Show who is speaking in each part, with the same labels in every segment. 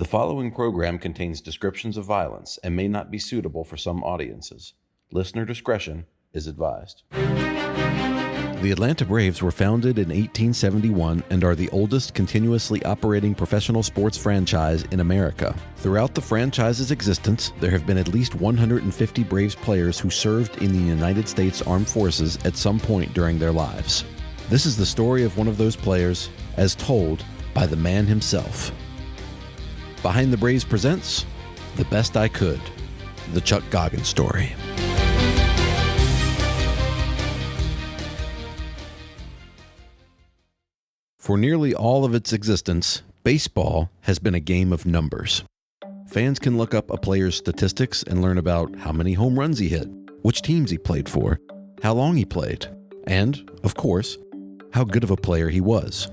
Speaker 1: The following program contains descriptions of violence and may not be suitable for some audiences. Listener discretion is advised. The Atlanta Braves were founded in 1871 and are the oldest continuously operating professional sports franchise in America. Throughout the franchise's existence, there have been at least 150 Braves players who served in the United States Armed Forces at some point during their lives. This is the story of one of those players, as told by the man himself. Behind the Braves presents The Best I Could, the Chuck Goggin Story. For nearly all of its existence, baseball has been a game of numbers. Fans can look up a player's statistics and learn about how many home runs he hit, which teams he played for, how long he played, and, of course, how good of a player he was.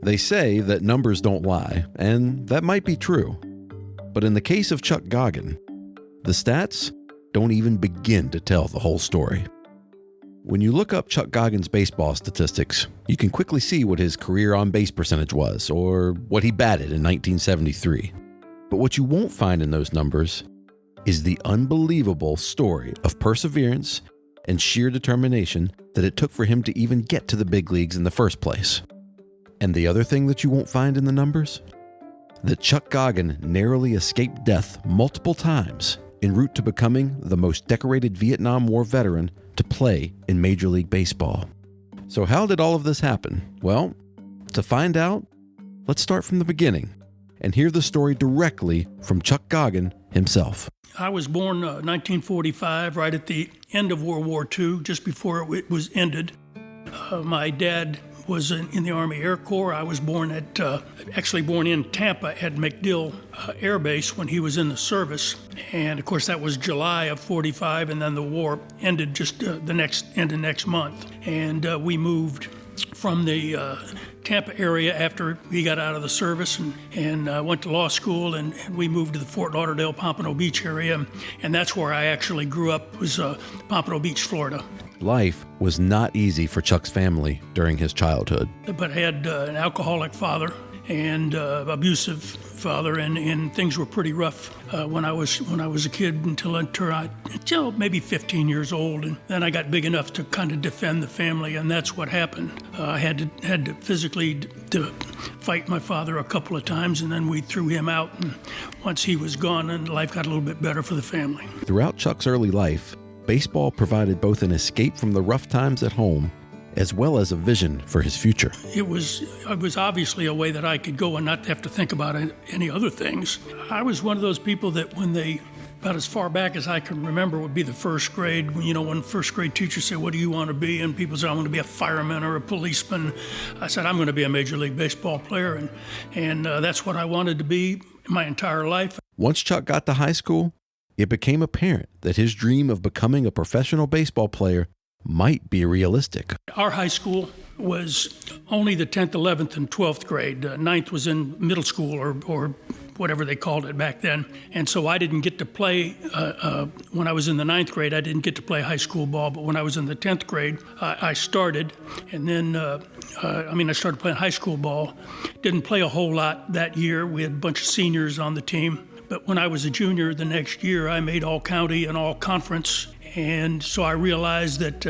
Speaker 1: They say that numbers don't lie, and that might be true. But in the case of Chuck Goggin, the stats don't even begin to tell the whole story. When you look up Chuck Goggin's baseball statistics, you can quickly see what his career on-base percentage was, or what he batted in 1973. But what you won't find in those numbers is the unbelievable story of perseverance and sheer determination that it took for him to even get to the big leagues in the first place. And the other thing that you won't find in the numbers? That Chuck Goggin narrowly escaped death multiple times en route to becoming the most decorated Vietnam War veteran to play in Major League Baseball. So how did all of this happen? Well, to find out, let's start from the beginning and hear the story directly from Chuck Goggin himself.
Speaker 2: I was born 1945, right at the end of World War II, just before it was ended. My dad was in the Army Air Corps. I was born in Tampa at MacDill Air Base when he was in the service. And of course that was July of 45, and then the war ended just the next month. And we moved from the Tampa area after he got out of the service and went to law school, and we moved to the Fort Lauderdale, Pompano Beach area. And that's where I actually grew up, was Pompano Beach, Florida.
Speaker 1: Life was not easy for Chuck's family during his childhood.
Speaker 2: But I had an alcoholic father and abusive father, and things were pretty rough when I was a kid until maybe 15 years old, and then I got big enough to kind of defend the family, and that's what happened. I had to physically to fight my father a couple of times, and then we threw him out, and once he was gone, and life got a little bit better for the family.
Speaker 1: Throughout Chuck's early life, baseball provided both an escape from the rough times at home as well as a vision for his future.
Speaker 2: It was obviously a way that I could go and not have to think about any other things. I was one of those people that about as far back as I can remember would be the first grade, when first grade teachers say, "What do you want to be?" And people say, "I want to be a fireman or a policeman." I said, "I'm going to be a Major League Baseball player," and that's what I wanted to be my entire life.
Speaker 1: Once Chuck got to high school, it became apparent that his dream of becoming a professional baseball player might be realistic.
Speaker 2: Our high school was only the 10th, 11th, and 12th grade. 9th was in middle school or whatever they called it back then. And so I didn't get to play, when I was in the 9th grade, I didn't get to play high school ball. But when I was in the 10th grade, I started. And then, I started playing high school ball. Didn't play a whole lot that year. We had a bunch of seniors on the team. But when I was a junior the next year, I made all-county and all-conference. And so I realized that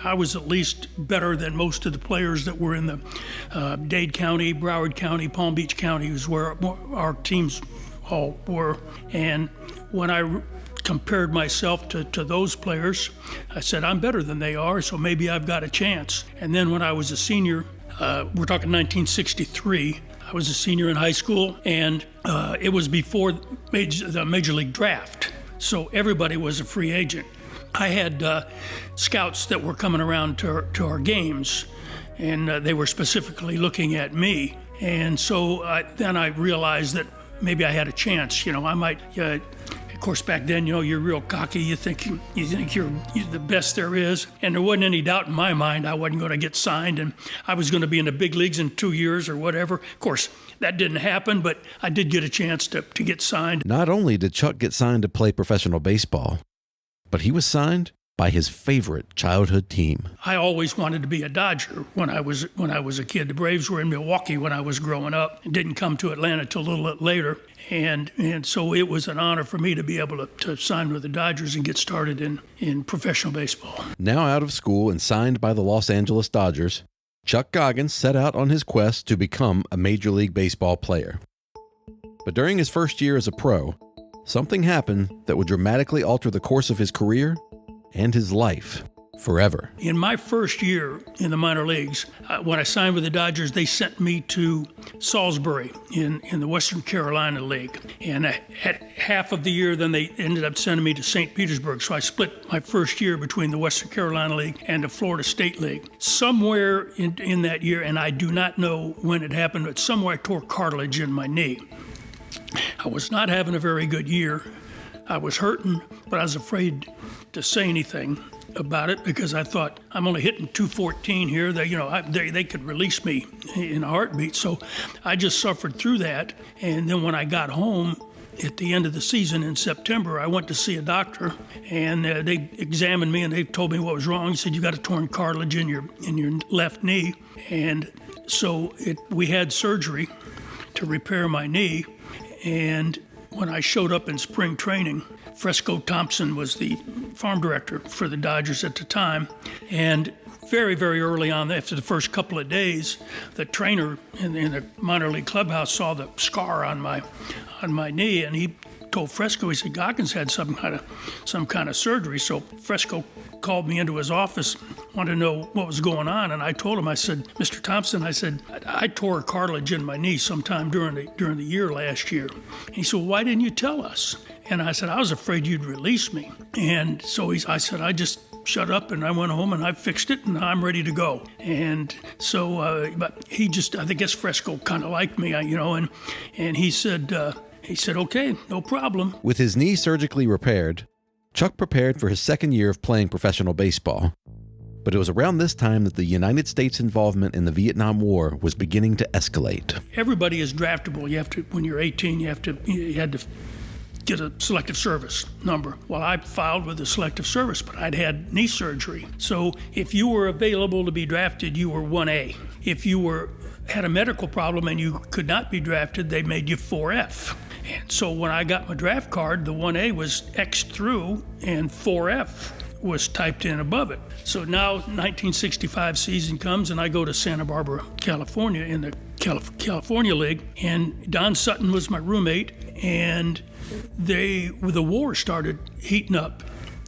Speaker 2: I was at least better than most of the players that were in the Dade County, Broward County, Palm Beach County, is where our teams all were. And when I compared myself to those players, I said, I'm better than they are, so maybe I've got a chance. And then when I was a senior, we're talking 1963, I was a senior in high school, and it was before the Major League Draft, so everybody was a free agent. I had scouts that were coming around to our games, and they were specifically looking at me. And so then I realized that maybe I had a chance. I might. Of course, back then, you're real cocky. You think you're the best there is, and there wasn't any doubt in my mind I wasn't going to get signed, and I was going to be in the big leagues in 2 years or whatever. Of course, that didn't happen, but I did get a chance to get signed.
Speaker 1: Not only did Chuck get signed to play professional baseball, but he was signed by his favorite childhood team.
Speaker 2: I always wanted to be a Dodger when I was a kid. The Braves were in Milwaukee when I was growing up. It didn't come to Atlanta till a little bit later. And so it was an honor for me to be able to sign with the Dodgers and get started in professional baseball.
Speaker 1: Now out of school and signed by the Los Angeles Dodgers, Chuck Goggin set out on his quest to become a Major League Baseball player. But during his first year as a pro, something happened that would dramatically alter the course of his career and his life forever.
Speaker 2: In my first year in the minor leagues, when I signed with the Dodgers, they sent me to Salisbury in the Western Carolina League. And at half of the year, then they ended up sending me to St. Petersburg. So I split my first year between the Western Carolina League and the Florida State League. Somewhere in that year, and I do not know when it happened, but somewhere I tore cartilage in my knee. I was not having a very good year. I was hurting, but I was afraid to say anything about it because I thought I'm only hitting 214 here. They could release me in a heartbeat. So I just suffered through that. And then when I got home at the end of the season in September, I went to see a doctor, and they examined me and they told me what was wrong. He said, "You got a torn cartilage in your left knee." And so we had surgery to repair my knee. And when I showed up in spring training, Fresco Thompson was the farm director for the Dodgers at the time. And very, very early on, after the first couple of days, the trainer in the minor league clubhouse saw the scar on my knee, and he told Fresco, he said, "Goggins had some kind of surgery." So Fresco called me into his office, wanted to know what was going on, and I told him, I said, "Mr. Thompson," I said, "I tore a cartilage in my knee sometime during the year last year." And he said, "Well, why didn't you tell us?" And I said, "I was afraid you'd release me." And so I said, "I just shut up and I went home and I fixed it and I'm ready to go." And so, but he just, I guess Fresco kind of liked me, and he said, "Okay, no problem."
Speaker 1: With his knee surgically repaired, Chuck prepared for his second year of playing professional baseball. But it was around this time that the United States' involvement in the Vietnam War was beginning to escalate.
Speaker 2: Everybody is draftable. You have to, when you're 18, you had to get a selective service number. Well, I filed with the selective service, but I'd had knee surgery. So if you were available to be drafted, you were 1A. If you had a medical problem and you could not be drafted, they made you 4F. And so when I got my draft card, the 1A was X'd through and 4F was typed in above it. So now 1965 season comes and I go to Santa Barbara, California in the California League, and Don Sutton was my roommate, and the war started heating up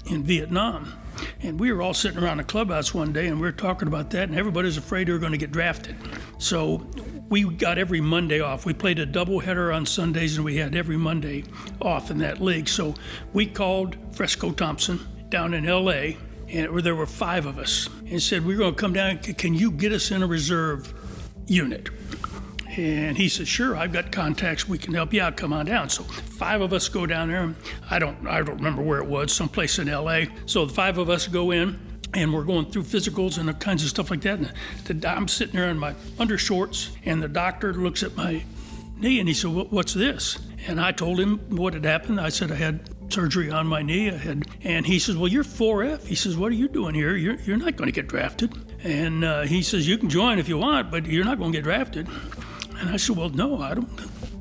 Speaker 2: in Vietnam. And we were all sitting around the clubhouse one day and we were talking about that, and everybody was afraid they were going to get drafted. So we got every Monday off. We played a doubleheader on Sundays and we had every Monday off in that league. So we called Fresco Thompson down in LA, and there were 5 of us, and said, "We're going to come down. Can you get us in a reserve unit?" And he said, "Sure, I've got contacts. We can help you out. Come on down." So 5 of us go down there. I don't remember where it was, someplace in LA. So the 5 of us go in, and we're going through physicals and all kinds of stuff like that. And I'm sitting there in my undershorts, and the doctor looks at my knee, and he said, "What's this?" And I told him what had happened. I said I had surgery on my knee. And he says, "Well, you're 4F." He says, "What are you doing here? You're not going to get drafted." And he says, "You can join if you want, but you're not going to get drafted." And I said, "Well, no, I don't.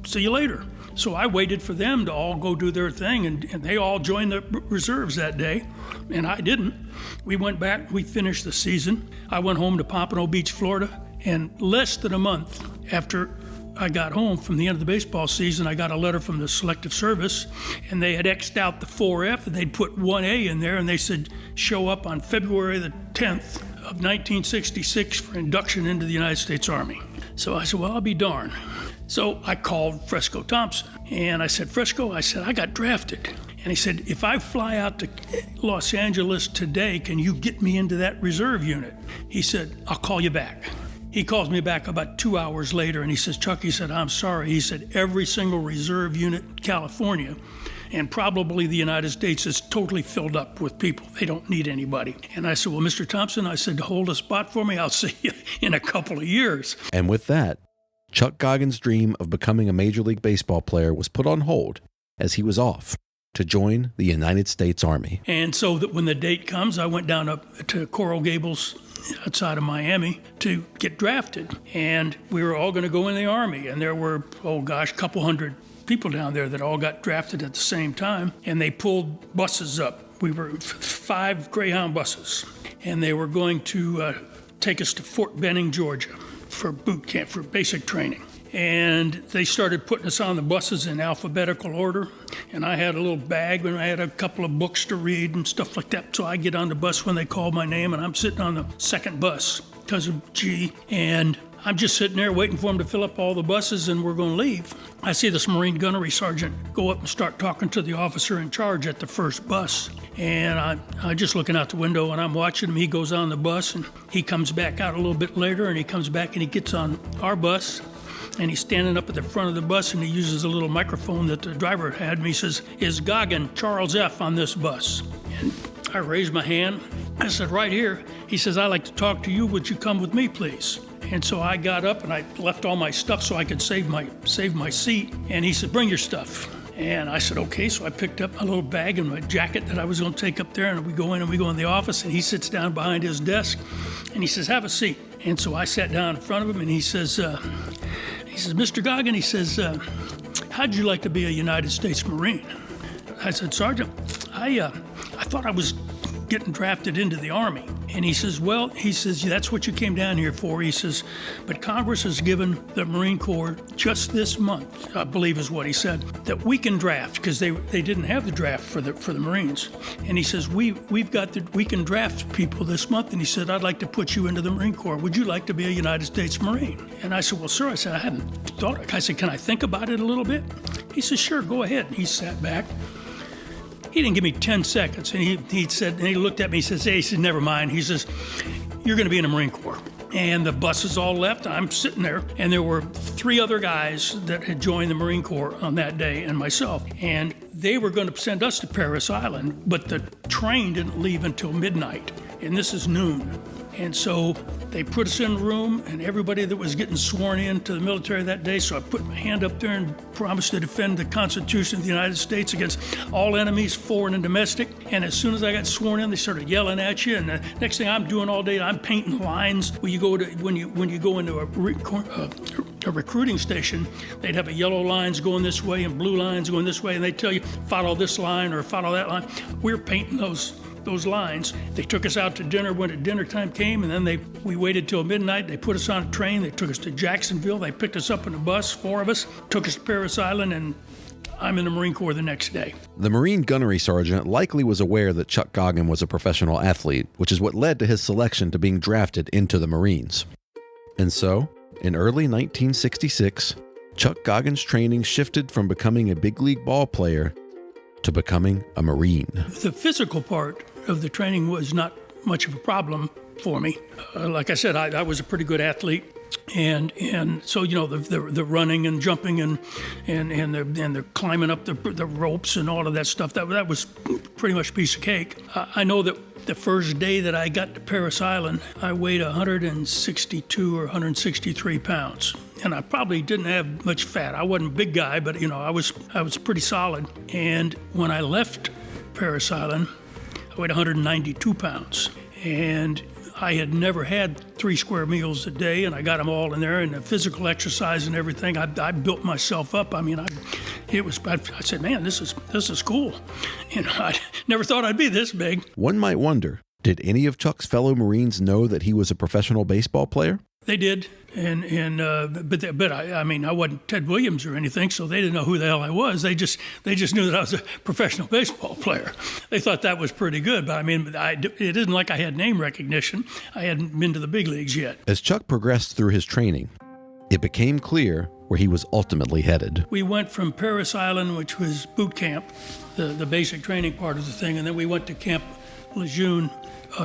Speaker 2: See you later." So I waited for them to all go do their thing, and they all joined the reserves that day, and I didn't. We went back, we finished the season. I went home to Pompano Beach, Florida, and less than a month after I got home from the end of the baseball season, I got a letter from the selective service, and they had X'd out the 4F, and they'd put 1A in there, and they said, "Show up on February the 10th of 1966 for induction into the United States Army." So I said, "Well, I'll be darned." So I called Fresco Thompson, and I said, "Fresco," I said, "I got drafted." And he said, "If I fly out to Los Angeles today, can you get me into that reserve unit?" He said, "I'll call you back." He calls me back about 2 hours later, and he says, "Chuck," he said, "I'm sorry." He said, "Every single reserve unit in California, and probably the United States, is totally filled up with people. They don't need anybody." And I said, "Well, Mr. Thompson," I said, "hold a spot for me. I'll see you in a couple of years."
Speaker 1: And with that, Chuck Goggin's dream of becoming a Major League Baseball player was put on hold as he was off to join the United States Army.
Speaker 2: And so that when the date comes, I went down up to Coral Gables outside of Miami to get drafted. And we were all going to go in the Army. And there were, a couple hundred people down there that all got drafted at the same time. And they pulled buses up. We were 5 Greyhound buses. And they were going to take us to Fort Benning, Georgia for boot camp, for basic training. And they started putting us on the buses in alphabetical order. And I had a little bag and I had a couple of books to read and stuff like that. So I get on the bus when they called my name, and I'm sitting on the second bus because of G. And I'm just sitting there waiting for them to fill up all the buses, and we're going to leave. I see this Marine gunnery sergeant go up and start talking to the officer in charge at the first bus. And I'm just looking out the window, and I'm watching him. He goes on the bus, and he comes back out a little bit later, and he comes back and he gets on our bus. And he's standing up at the front of the bus, and he uses a little microphone that the driver had. And he says, "Is Goggin Charles F. on this bus?" And I raised my hand. I said, "Right here." He says, "I'd like to talk to you. Would you come with me, please?" And so I got up and I left all my stuff so I could save my seat. And he said, "Bring your stuff." And I said, "Okay." So I picked up my little bag and my jacket that I was going to take up there, and we go in the office, and he sits down behind his desk, and he says, "Have a seat." And so I sat down in front of him, and he says, "Mr. Goggin," he says, "how'd you like to be a United States Marine?" I said, "Sergeant, I thought I was getting drafted into the Army." And he says, "Well," he says, "that's what you came down here for." He says, "But Congress has given the Marine Corps just this month," I believe is what he said, "that we can draft," because they didn't have the draft for the Marines. And he says, we can draft people this month. And he said, "I'd like to put you into the Marine Corps. Would you like to be a United States Marine?" And I said, "Well, sir," I said, "I hadn't thought." I said, "Can I think about it a little bit?" He said, "Sure, go ahead." And he sat back. He didn't give me 10 seconds, and he said, and he looked at me, he says, "Never mind." He says, "You're going to be in the Marine Corps." And the buses all left. I'm sitting there, and there were 3 other guys that had joined the Marine Corps on that day, and myself. And they were going to send us to Parris Island, but the train didn't leave until midnight, and this is noon. And so they put us in a room, and everybody that was getting sworn in to the military that day, so I put my hand up there and promised to defend the Constitution of the United States against all enemies, foreign and domestic. And as soon as I got sworn in, they started yelling at you. And the next thing I'm doing all day, I'm painting lines. When you go into a recruiting station, they'd have a yellow lines going this way and blue lines going this way, and they tell you, follow this line or follow that line. We're painting those lines. They took us out to dinner when dinner time came, and then we waited till midnight. They put us on a train. They took us to Jacksonville. They picked us up in a bus, 4 of us, took us to Parris Island, and I'm in the Marine Corps the next day.
Speaker 1: The Marine gunnery sergeant likely was aware that Chuck Goggin was a professional athlete, which is what led to his selection to being drafted into the Marines. And so, in early 1966, Chuck Goggin's training shifted from becoming a big league ball player to becoming a Marine.
Speaker 2: The physical part of the training was not much of a problem for me. Like I said, I was a pretty good athlete, and so the running and jumping and the climbing up the ropes and all of that stuff, that was pretty much a piece of cake. I know that the first day that I got to Parris Island, I weighed 162 or 163 pounds. And I probably didn't have much fat. I wasn't a big guy, but I was pretty solid. And when I left Parris Island, I weighed 192 pounds. And I had never had 3 square meals a day, and I got them all in there, and the physical exercise and everything. I built myself up. I said, "Man, this is cool." I never thought I'd be this big.
Speaker 1: One might wonder, did any of Chuck's fellow Marines know that he was a professional baseball player?
Speaker 2: They did, but I wasn't Ted Williams or anything, so they didn't know who the hell I was. They just knew that I was a professional baseball player. They thought that was pretty good, but it isn't like I had name recognition. I hadn't been to the big leagues yet.
Speaker 1: As Chuck progressed through his training, it became clear where he was ultimately headed.
Speaker 2: We went from Parris Island, which was boot camp, the basic training part of the thing, and then we went to Camp Lejeune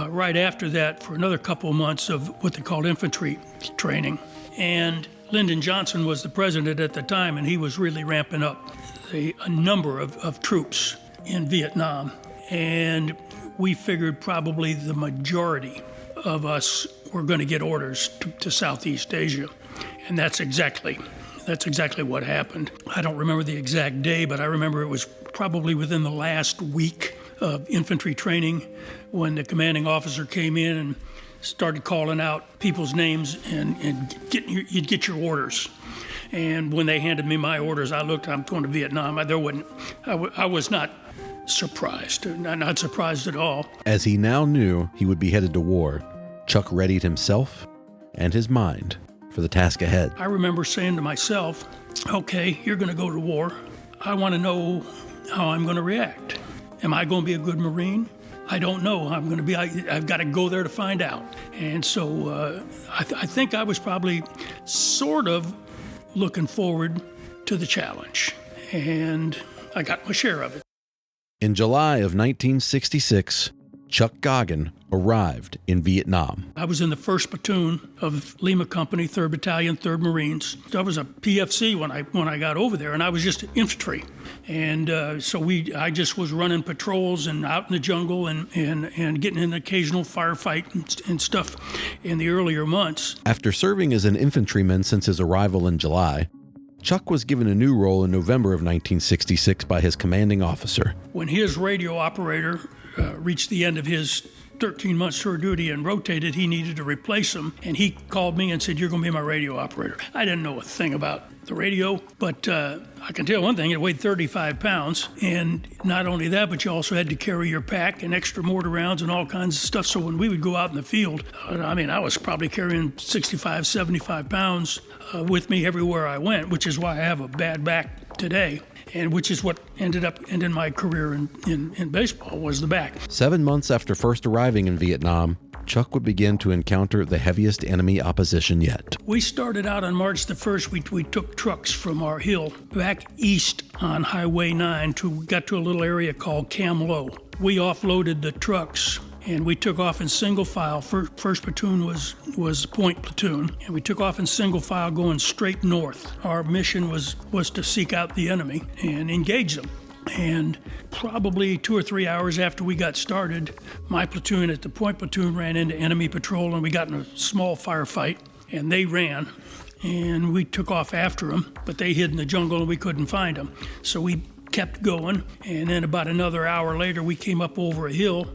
Speaker 2: right after that for another couple of months of what they called infantry training. And Lyndon Johnson was the president at the time, and he was really ramping up a number of troops in Vietnam. And we figured probably the majority of us were going to get orders to Southeast Asia. And that's exactly That's exactly what happened. I don't remember the exact day, but I remember it was probably within the last week of infantry training when the commanding officer came in and started calling out people's names and you'd get your orders. And when they handed me my orders, I looked, I'm going to Vietnam. I was not surprised, not surprised at all.
Speaker 1: As he now knew he would be headed to war, Chuck readied himself and his mind for the task ahead.
Speaker 2: I remember saying to myself, okay, you're going to go to war. I want to know how I'm going to react. Am I going to be a good Marine? I don't know how I'm going to be. I've got to go there to find out. And so I think I was probably sort of looking forward to the challenge. And I got my share of it.
Speaker 1: In July of 1966, Chuck Goggin arrived in Vietnam.
Speaker 2: I was in the 1st Platoon of Lima Company, 3rd Battalion, 3rd Marines. I was a PFC when I got over there, and I was just infantry. And I just was running patrols and out in the jungle and getting in an occasional firefight and stuff in the earlier months.
Speaker 1: After serving as an infantryman since his arrival in July, Chuck was given a new role in November of 1966 by his commanding officer.
Speaker 2: When his radio operator reached the end of his 13 months tour duty and rotated, he needed to replace him. And he called me and said, you're going to be my radio operator. I didn't know a thing about the radio, but I can tell one thing, it weighed 35 pounds. And not only that, but you also had to carry your pack and extra mortar rounds and all kinds of stuff. So when we would go out in the field, I was probably carrying 65, 75 pounds with me everywhere I went, which is why I have a bad back today. And which is what ended my career in baseball, was the back.
Speaker 1: 7 months after first arriving in Vietnam, Chuck would begin to encounter the heaviest enemy opposition yet.
Speaker 2: We started out on March the 1st. We took trucks from our hill back east on Highway 9 got to a little area called Cam Low. We offloaded the trucks and we took off in single file. First platoon was point platoon, and we took off in single file going straight north. Our mission was to seek out the enemy and engage them. And probably 2 or 3 hours after we got started, my platoon at the point platoon ran into enemy patrol, and we got in a small firefight, and they ran. And we took off after them, but they hid in the jungle and we couldn't find them. So we kept going, and then about another hour later, we came up over a hill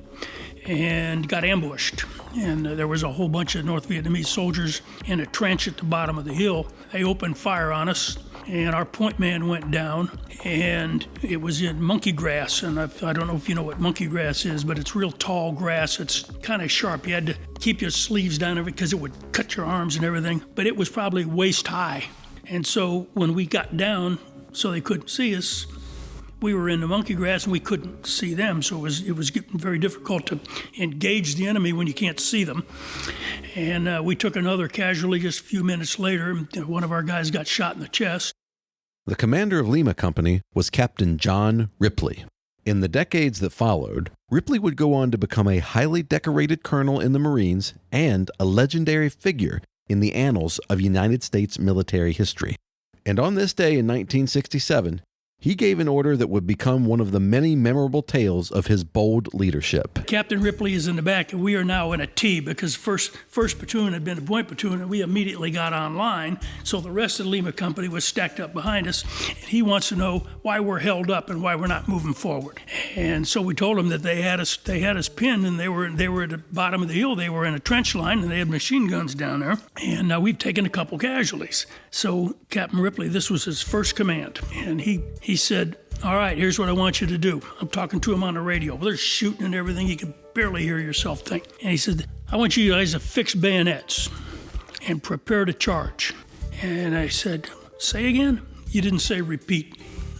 Speaker 2: and got ambushed. And there was a whole bunch of North Vietnamese soldiers in a trench at the bottom of the hill. They opened fire on us, and our point man went down, and it was in monkey grass. And I don't know if you know what monkey grass is, but it's real tall grass. It's kind of sharp. You had to keep your sleeves down because it would cut your arms and everything. But it was probably waist high. And so when we got down, so they couldn't see us, we were in the monkey grass and we couldn't see them, so it was getting very difficult to engage the enemy when you can't see them. And we took another casualty just a few minutes later. One of our guys got shot in the chest.
Speaker 1: The commander of Lima Company was Captain John Ripley. In the decades that followed, Ripley would go on to become a highly decorated colonel in the Marines and a legendary figure in the annals of United States military history. And on this day in 1967, he gave an order that would become one of the many memorable tales of his bold leadership.
Speaker 2: Captain Ripley is in the back, and we are now in a T because first platoon had been a point platoon, and we immediately got online. So the rest of the Lima Company was stacked up behind us, and he wants to know why we're held up and why we're not moving forward. And so we told him that they had us pinned, and they were at the bottom of the hill. They were in a trench line, and they had machine guns down there. And now we've taken a couple casualties. So Captain Ripley, this was his first command, and he said, all right, here's what I want you to do. I'm talking to him on the radio. Well, they're shooting and everything. You can barely hear yourself think. And he said, I want you guys to fix bayonets and prepare to charge. And I said, say again? You didn't say repeat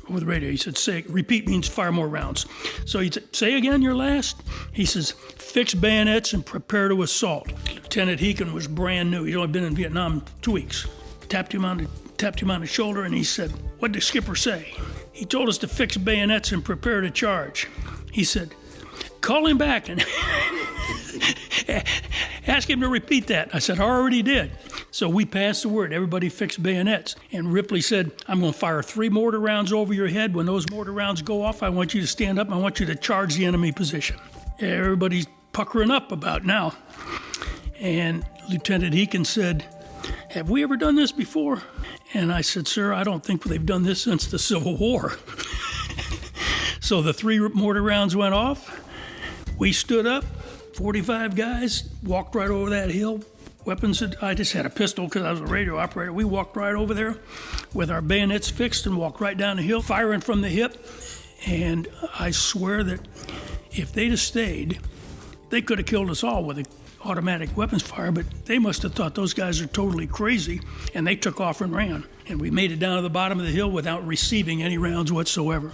Speaker 2: over the radio. He said, say, repeat means fire more rounds. So he said, say again your last? He says, fix bayonets and prepare to assault. Lieutenant Heekin was brand new. He'd only been in Vietnam 2 weeks. Tapped him on the shoulder, and he said, what did the skipper say? He told us to fix bayonets and prepare to charge. He said, call him back and ask him to repeat that. I said, I already did. So we passed the word. Everybody fixed bayonets. And Ripley said, I'm going to fire 3 mortar rounds over your head. When those mortar rounds go off, I want you to stand up. I want you to charge the enemy position. Everybody's puckering up about now. And Lieutenant Heekin said, have we ever done this before? And I said, "Sir, I don't think they've done this since the Civil War." So the 3 mortar rounds went off. We stood up, 45 guys, walked right over that hill. Weapons, I just had a pistol because I was a radio operator. We walked right over there with our bayonets fixed and walked right down the hill, firing from the hip. And I swear that if they'd have stayed, they could have killed us all with an automatic weapons fire, but they must have thought those guys are totally crazy, and they took off and ran. And we made it down to the bottom of the hill without receiving any rounds whatsoever.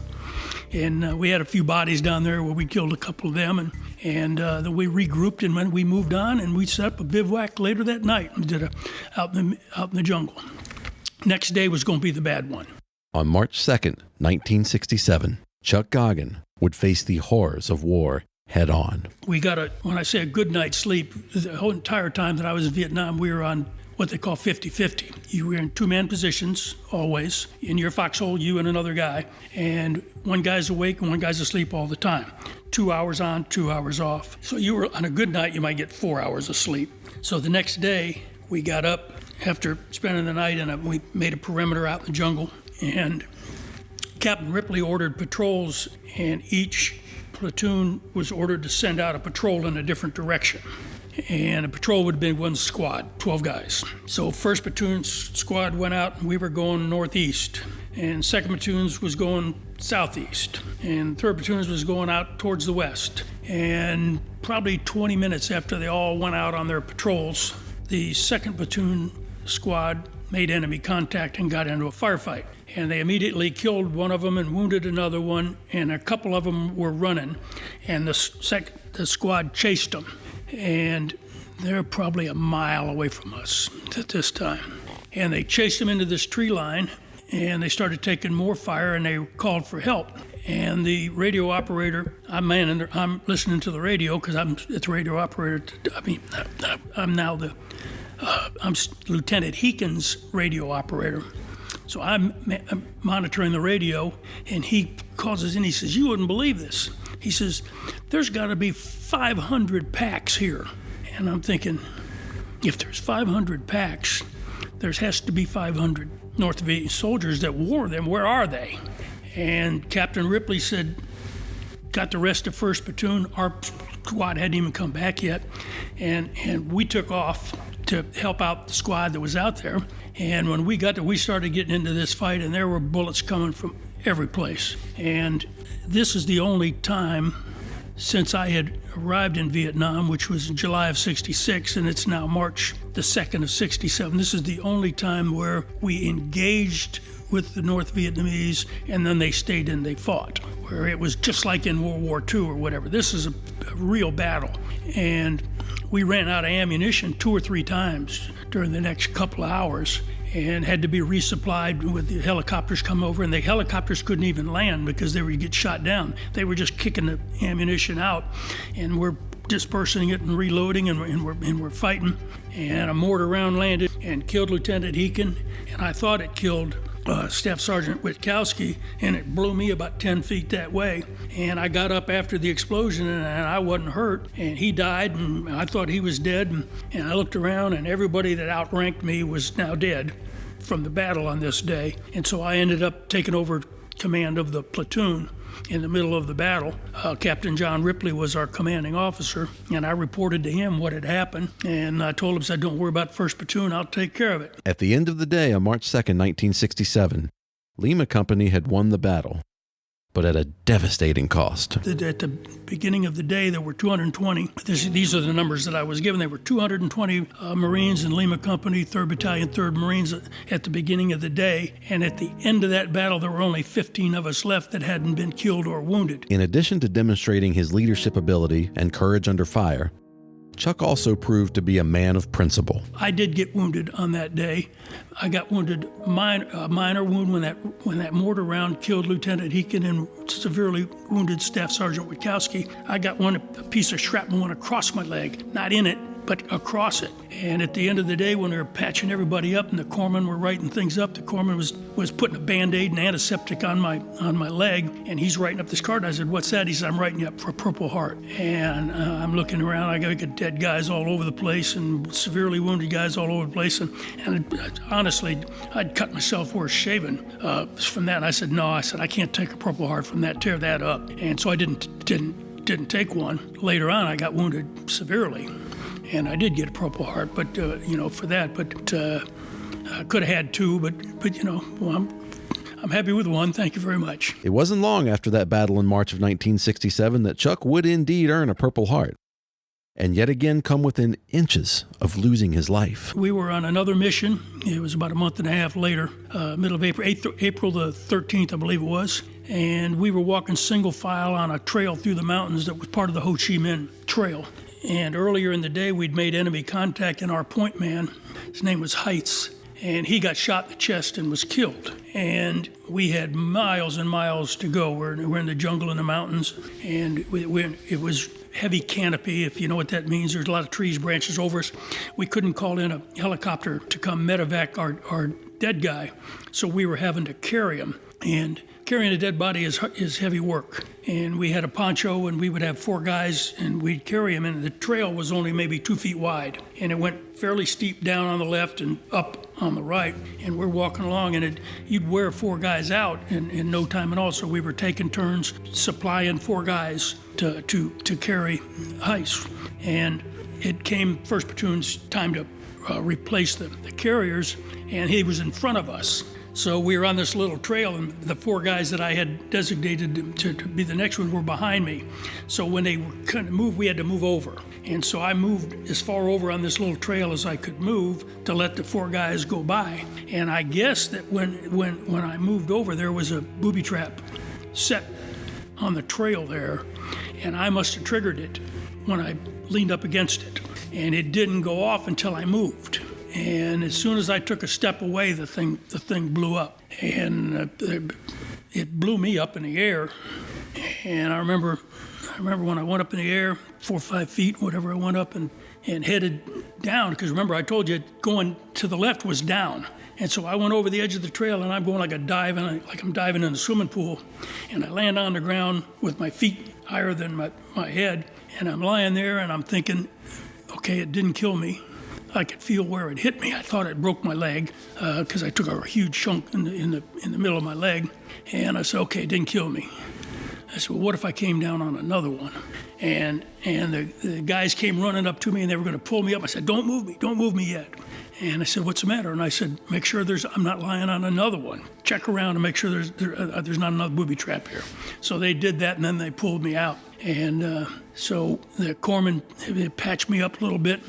Speaker 2: And we had a few bodies down there where we killed a couple of them, and then we regrouped and when we moved on, and we set up a bivouac later that night and did out in the jungle. Next day was going to be the bad one.
Speaker 1: On March 2nd, 1967, Chuck Goggin would face the horrors of war head on.
Speaker 2: We got when I say a good night's sleep, the whole entire time that I was in Vietnam, we were on what they call 50-50. You were in 2-man positions, always. In your foxhole, you and another guy. And one guy's awake and one guy's asleep all the time. 2 hours on, 2 hours off. So you were, on a good night, you might get 4 hours of sleep. So the next day, we got up after spending the night and we made a perimeter out in the jungle. And Captain Ripley ordered patrols, and each platoon was ordered to send out a patrol in a different direction. And a patrol would have been one squad, 12 guys. So 1st platoon squad went out and we were going northeast. And 2nd platoons was going southeast. And 3rd platoons was going out towards the west. And probably 20 minutes after they all went out on their patrols, the 2nd platoon squad made enemy contact and got into a firefight. And they immediately killed one of them and wounded another one, and a couple of them were running. And the squad chased them. And they're probably a mile away from us at this time. And they chased them into this tree line, and they started taking more fire, and they called for help. And the radio operator, I'm listening to the radio because I'm the radio operator. I'm Lieutenant Heacon's radio operator. So I'm monitoring the radio, and he calls us in. He says, "You wouldn't believe this." He says, "There's got to be 500 packs here." And I'm thinking, if there's 500 packs, there has to be 500 North Vietnamese soldiers that wore them. Where are they? And Captain Ripley said, got the rest of 1st platoon. Our squad hadn't even come back yet. And we took off to help out the squad that was out there. And when we got there, we started getting into this fight, and there were bullets coming from every place. And this is the only time since I had arrived in Vietnam, which was in July of 66, and it's now March the 2nd of 67. This is the only time where we engaged with the North Vietnamese, and then they stayed and they fought, where it was just like in World War II or whatever. This is a real battle. And we ran out of ammunition 2 or 3 times during the next couple of hours and had to be resupplied with the helicopters come over, and the helicopters couldn't even land because they would get shot down. They were just kicking the ammunition out, and we're dispersing it and reloading, and we're fighting. And a mortar round landed and killed Lieutenant Heacon, and I thought it killed Staff Sergeant Witkowski, and it blew me about 10 feet that way. And I got up after the explosion, and I wasn't hurt, and he died, and I thought he was dead. And I looked around, and everybody that outranked me was now dead from the battle on this day. And so I ended up taking over command of the platoon in the middle of the battle. Captain John Ripley was our commanding officer, and I reported to him what had happened. And I told him, said, "Don't worry about 1st platoon, I'll take care of it."
Speaker 1: At the end of the day, on March 2nd, 1967, Lima Company had won the battle, but at a devastating cost.
Speaker 2: At the beginning of the day, there were 220. These are the numbers that I was given. There were 220 Marines in Lima Company, 3rd Battalion, 3rd Marines at the beginning of the day. And at the end of that battle, there were only 15 of us left that hadn't been killed or wounded.
Speaker 1: In addition to demonstrating his leadership ability and courage under fire, Chuck also proved to be a man of principle.
Speaker 2: I did get wounded on that day. I got wounded, minor wound when that mortar round killed Lieutenant Heacon and severely wounded Staff Sergeant Witkowski. I got a piece of shrapnel went across my leg, not in it, but across it. And at the end of the day, when they were patching everybody up and the corpsmen were writing things up, the corpsman was putting a Band-Aid and antiseptic on my leg, and he's writing up this card. I said, "What's that?" He said, "I'm writing you up for a Purple Heart." And I'm looking around. I got dead guys all over the place and severely wounded guys all over the place. And honestly, I'd cut myself worse shaving from that. And I said, "No," I said, "I can't take a Purple Heart from that. Tear that up." And so I didn't take one. Later on, I got wounded severely, and I did get a Purple Heart, but for that. But I could have had two, but well, I'm happy with one. Thank you very much.
Speaker 1: It wasn't long after that battle in March of 1967 that Chuck would indeed earn a Purple Heart, and yet again come within inches of losing his life.
Speaker 2: We were on another mission. It was about a month and a half later, middle of April, April the 13th, I believe it was. And we were walking single file on a trail through the mountains that was part of the Ho Chi Minh Trail. And earlier in the day, we'd made enemy contact, and our point man, his name was Heights, and he got shot in the chest and was killed. And we had miles and miles to go. We're in the jungle in the mountains, and it was heavy canopy, if you know what that means. There's a lot of trees, branches over us. We couldn't call in a helicopter to come medevac our dead guy, so we were having to carry him. And carrying a dead body is heavy work. And we had a poncho, and we would have 4 guys, and we'd carry him. And the trail was only maybe 2 feet wide. And it went fairly steep down on the left and up on the right. And we're walking along, and you'd wear 4 guys out in no time at all. So we were taking turns supplying 4 guys to carry ice. And it came First Platoon's time to replace the carriers, and he was in front of us. So we were on this little trail, and the 4 guys that I had designated to be the next one were behind me. So when they were going to move, we had to move over. And so I moved as far over on this little trail as I could move to let the 4 guys go by. And I guess that when I moved over, there was a booby trap set on the trail there, and I must have triggered it when I leaned up against it. And it didn't go off until I moved. And as soon as I took a step away, the thing blew up, and it blew me up in the air. And I remember when I went up in the air, 4 or 5 feet, whatever, I went up and headed down. Because remember, I told you going to the left was down. And so I went over the edge of the trail, and I'm going like I'm diving in a swimming pool. And I land on the ground with my feet higher than my head, and I'm lying there, and I'm thinking, okay, it didn't kill me. I could feel where it hit me. I thought it broke my leg because I took a huge chunk in the middle of my leg. And I said, okay, it didn't kill me. I said, well, what if I came down on another one? And the guys came running up to me, and they were going to pull me up. I said, don't move me yet. And I said, what's the matter? And I said, make sure I'm not lying on another one. Check around and make sure there's not another booby trap here. So they did that, and then they pulled me out. And so the corpsman patched me up a little bit,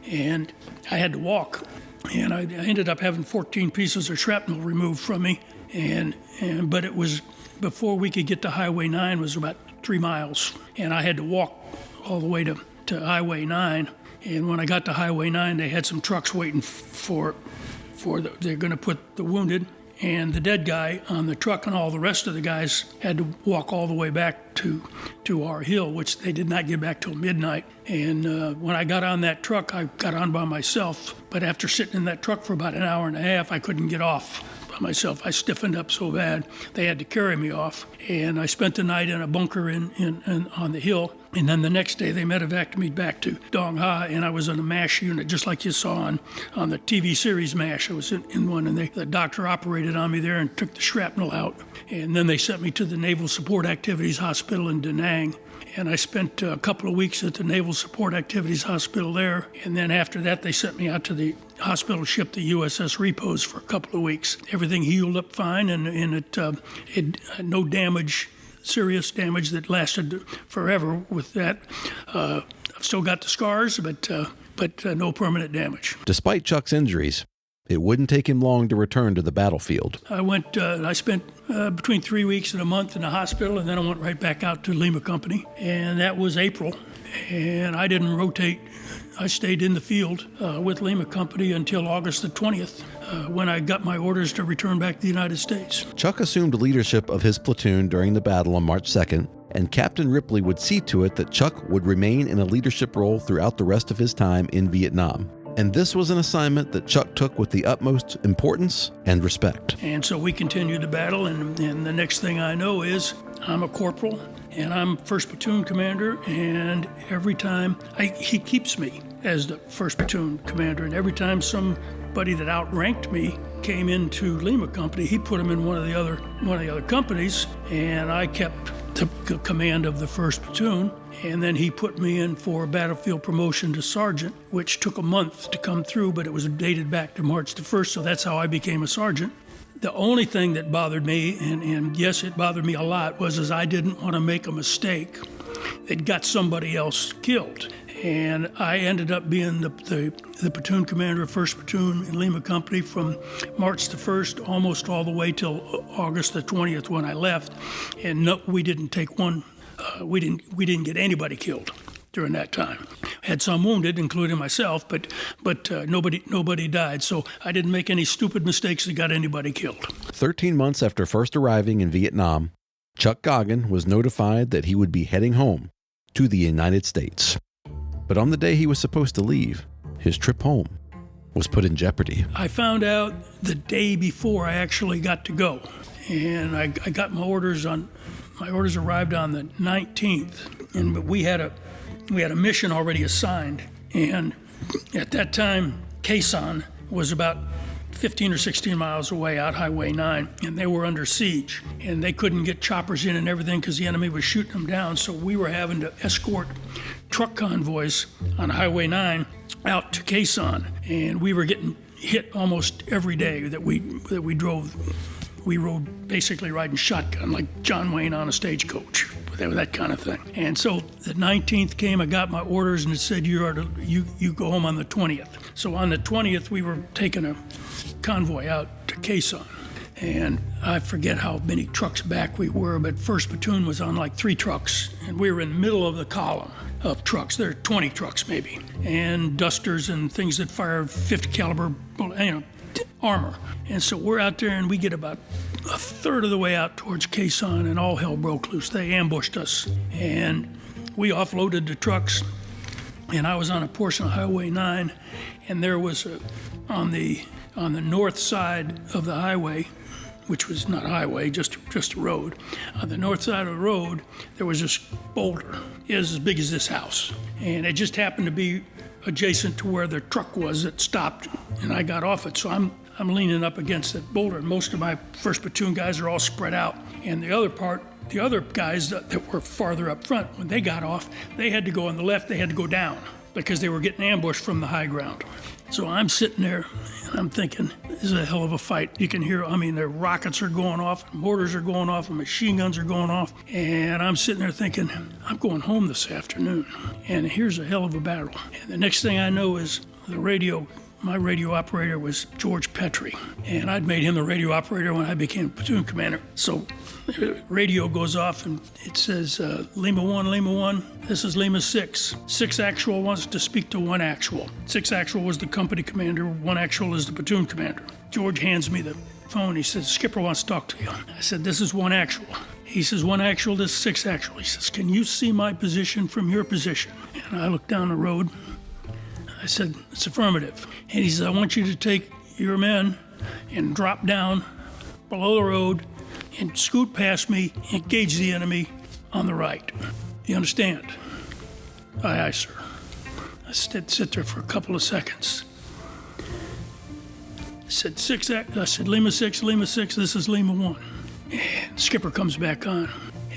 Speaker 2: and I had to walk. And I ended up having 14 pieces of shrapnel removed from me. But it was before we could get to Highway 9, was about 3 miles. And I had to walk all the way to Highway 9. And when I got to Highway 9, they had some trucks waiting they're going to put the wounded and the dead guy on the truck, and all the rest of the guys had to walk all the way back to our hill, which they did not get back till midnight. And when I got on that truck, I got on by myself. But after sitting in that truck for about an hour and a half, I couldn't get off by myself. I stiffened up so bad, they had to carry me off. And I spent the night in a bunker on the hill. And then the next day, they medevaced me back to Dong Ha, and I was in a MASH unit, just like you saw on the TV series MASH. I was in one, and the doctor operated on me there and took the shrapnel out. And then they sent me to the Naval Support Activities Hospital in Da Nang. And I spent a couple of weeks at the Naval Support Activities Hospital there. And then after that, they sent me out to the hospital ship, the USS Repose, for a couple of weeks. Everything healed up fine, and it had no damage, serious damage that lasted forever with that. I've still got the scars, but no permanent damage.
Speaker 1: Despite Chuck's injuries, it wouldn't take him long to return to the battlefield.
Speaker 2: I spent between 3 weeks and a month in the hospital, and then I went right back out to Lima Company, and that was April. And I didn't rotate. I stayed in the field with Lima Company until August the 20th, when I got my orders to return back to the United States.
Speaker 1: Chuck assumed leadership of his platoon during the battle on March 2nd, and Captain Ripley would see to it that Chuck would remain in a leadership role throughout the rest of his time in Vietnam. And this was an assignment that Chuck took with the utmost importance and respect.
Speaker 2: And so we continued the battle, and the next thing I know is I'm a corporal, and I'm first platoon commander, and every time he keeps me as the first platoon commander, and every time somebody that outranked me came into Lima Company, he put him in one of the other companies, and I kept the command of the first platoon. And then he put me in for a battlefield promotion to sergeant, which took a month to come through, but it was dated back to March the 1st, so that's how I became a sergeant. The only thing that bothered me, and yes, it bothered me a lot, was I didn't want to make a mistake that got somebody else killed. And I ended up being the platoon commander of 1st Platoon in Lima Company from March the 1st almost all the way till August the 20th when I left. And no, we didn't take one. We didn't get anybody killed during that time. Had some wounded, including myself, but nobody died. So I didn't make any stupid mistakes that got anybody killed.
Speaker 1: 13 months after first arriving in Vietnam, Chuck Goggin was notified that he would be heading home to the United States. But on the day he was supposed to leave, his trip home was put in jeopardy.
Speaker 2: I found out the day before I actually got to go, and I got my orders arrived on the 19th, and we had a mission already assigned, and at that time, Quezon was about 15 or 16 miles away out Highway 9, and they were under siege, and they couldn't get choppers in and everything because the enemy was shooting them down, so we were having to escort truck convoys on Highway 9 out to Quezon, and we were getting hit almost every day that we drove. We rode basically riding shotgun like John Wayne on a stagecoach, that kind of thing. And so the 19th came, I got my orders, and it said you go home on the 20th. So on the 20th, we were taking a convoy out to Quezon. And I forget how many trucks back we were, but 1st Platoon was on like 3 trucks, and we were in the middle of the column of trucks. There are 20 trucks maybe, and dusters and things that fire 50 caliber armor. And so we're out there, and we get about a third of the way out towards Quezon, and all hell broke loose. They ambushed us, and we offloaded the trucks, and I was on a portion of Highway 9, and there was on the north side of the highway, which was not a highway, just a road. On the north side of the road, there was this boulder. It was as big as this house, and it just happened to be adjacent to where the truck was that stopped, and I got off it. So I'm leaning up against that boulder, and most of my 1st Platoon guys are all spread out. And the other guys that were farther up front, when they got off, they had to go on the left, they had to go down because they were getting ambushed from the high ground. So I'm sitting there, and I'm thinking, this is a hell of a fight. You can hear, their rockets are going off, mortars are going off, and machine guns are going off. And I'm sitting there thinking, I'm going home this afternoon, and here's a hell of a battle. And the next thing I know is my radio operator was George Petrie, and I'd made him the radio operator when I became platoon commander. So the radio goes off, and it says, Lima 1, this is Lima 6. 6 actual wants to speak to 1 actual. 6 actual was the company commander, 1 actual is the platoon commander. George hands me the phone. He says, Skipper wants to talk to you. I said, this is 1 actual. He says, 1 actual, this is 6 actual. He says, can you see my position from your position? And I looked down the road. I said, it's affirmative. And he says, I want you to take your men and drop down below the road and scoot past me and engage the enemy on the right. You understand? Aye, aye, sir. I sit there for a couple of seconds. I said, Lima 6, this is Lima 1. And Skipper comes back on.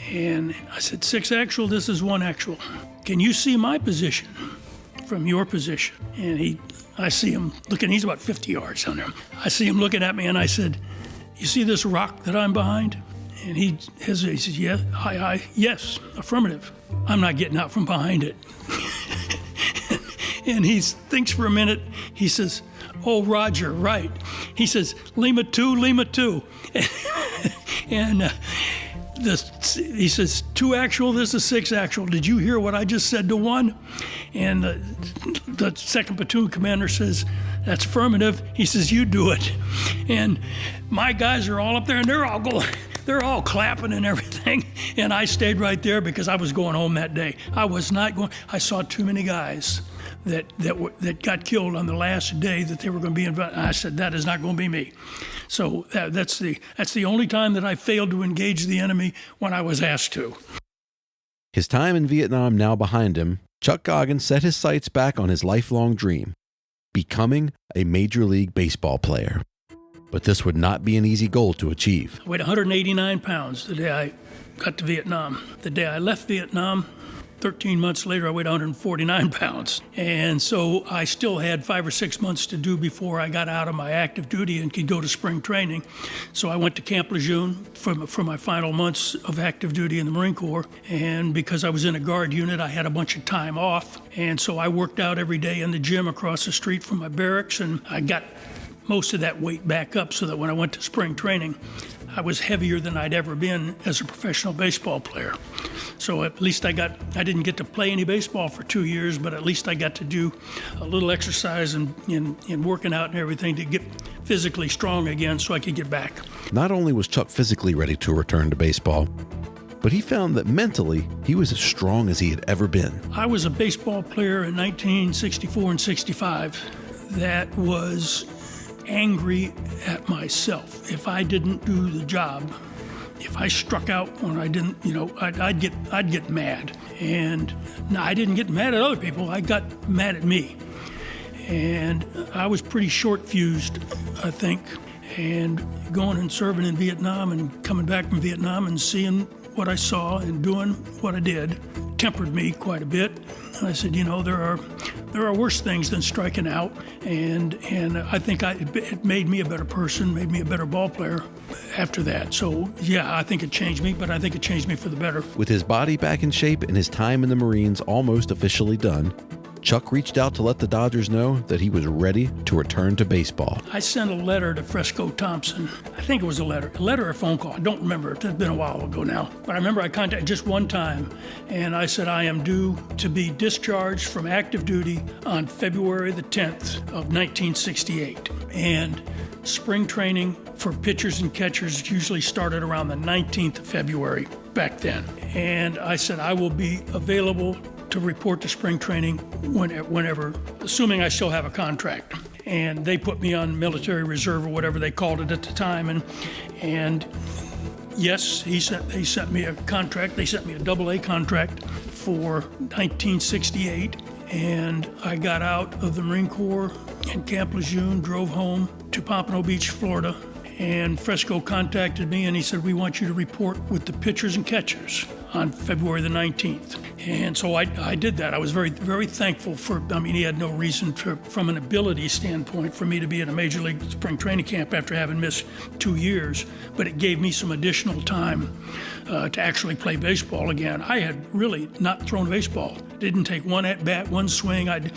Speaker 2: And I said, 6 actual, this is 1 actual. Can you see my position from your position? And I see him looking, he's about 50 yards down there. I see him looking at me, and I said, you see this rock that I'm behind? And he hesitates, he says, yeah, aye, yes, affirmative. I'm not getting out from behind it. And he thinks for a minute, he says, oh, Roger, right. He says, Lima 2. And he says, 2 actual, this is 6 actual. Did you hear what I just said to 1? And the 2nd platoon commander says, that's affirmative. He says, you do it. And my guys are all up there, and they're all clapping and everything. thing, and I stayed right there because I was going home that day. I was not going. I saw too many guys that got killed on the last day that they were going to be invited. I said, that is not going to be me. So that's the only time that I failed to engage the enemy when I was asked to.
Speaker 1: His time in Vietnam now behind him, Chuck Goggin set his sights back on his lifelong dream, becoming a Major League Baseball player. But this would not be an easy goal to achieve.
Speaker 2: I weighed 189 pounds the day I got to Vietnam. The day I left Vietnam, 13 months later, I weighed 149 pounds. And so I still had 5 or 6 months to do before I got out of my active duty and could go to spring training. So I went to Camp Lejeune for my final months of active duty in the Marine Corps. And because I was in a guard unit, I had a bunch of time off. And so I worked out every day in the gym across the street from my barracks, and I got most of that weight back up so that when I went to spring training, I was heavier than I'd ever been as a professional baseball player. So at least I didn't get to play any baseball for 2 years, but at least I got to do a little exercise and working out and everything to get physically strong again so I could get back.
Speaker 1: Not only was Chuck physically ready to return to baseball, but he found that mentally he was as strong as he had ever been.
Speaker 2: I was a baseball player in 1964 and 65 that was angry at myself. If I didn't do the job, if I struck out when I didn't, I'd get mad. And no, I didn't get mad at other people. I got mad at me. And I was pretty short-fused, I think. And going and serving in Vietnam and coming back from Vietnam and seeing what I saw and doing what I did tempered me quite a bit. And I said, there are worse things than striking out, and I think it made me a better person, made me a better ball player after that. So yeah, I think it changed me, but I think it changed me for the better.
Speaker 1: With his body back in shape and his time in the Marines almost officially done, Chuck reached out to let the Dodgers know that he was ready to return to baseball.
Speaker 2: I sent a letter to Fresco Thompson. I think it was a letter or a phone call. I don't remember. It's been a while ago now. But I remember I contacted just one time, and I said I am due to be discharged from active duty on February the 10th of 1968. And spring training for pitchers and catchers usually started around the 19th of February back then. And I said I will be available to report to spring training whenever, assuming I still have a contract. And they put me on military reserve or whatever they called it at the time. And yes, they sent me a contract. They sent me a AA contract for 1968. And I got out of the Marine Corps in Camp Lejeune, drove home to Pompano Beach, Florida. And Fresco contacted me and he said, we want you to report with the pitchers and catchers on February the 19th. And so I did that. I was very, very thankful he had no reason from an ability standpoint for me to be at a Major League spring training camp after having missed 2 years, but it gave me some additional time to actually play baseball again. I had really not thrown a baseball. Didn't take one at bat, one swing. An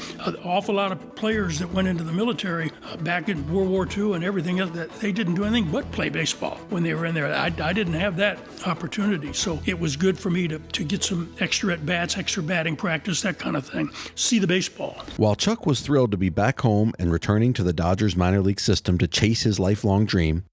Speaker 2: awful lot of players that went into the military back in World War II and everything else, that they didn't do anything but play baseball when they were in there. I didn't have that opportunity. So it was good for me to get some extra at-bats, extra batting practice, that kind of thing. See the baseball.
Speaker 1: While Chuck was thrilled to be back home and returning to the Dodgers minor league system to chase his lifelong dream,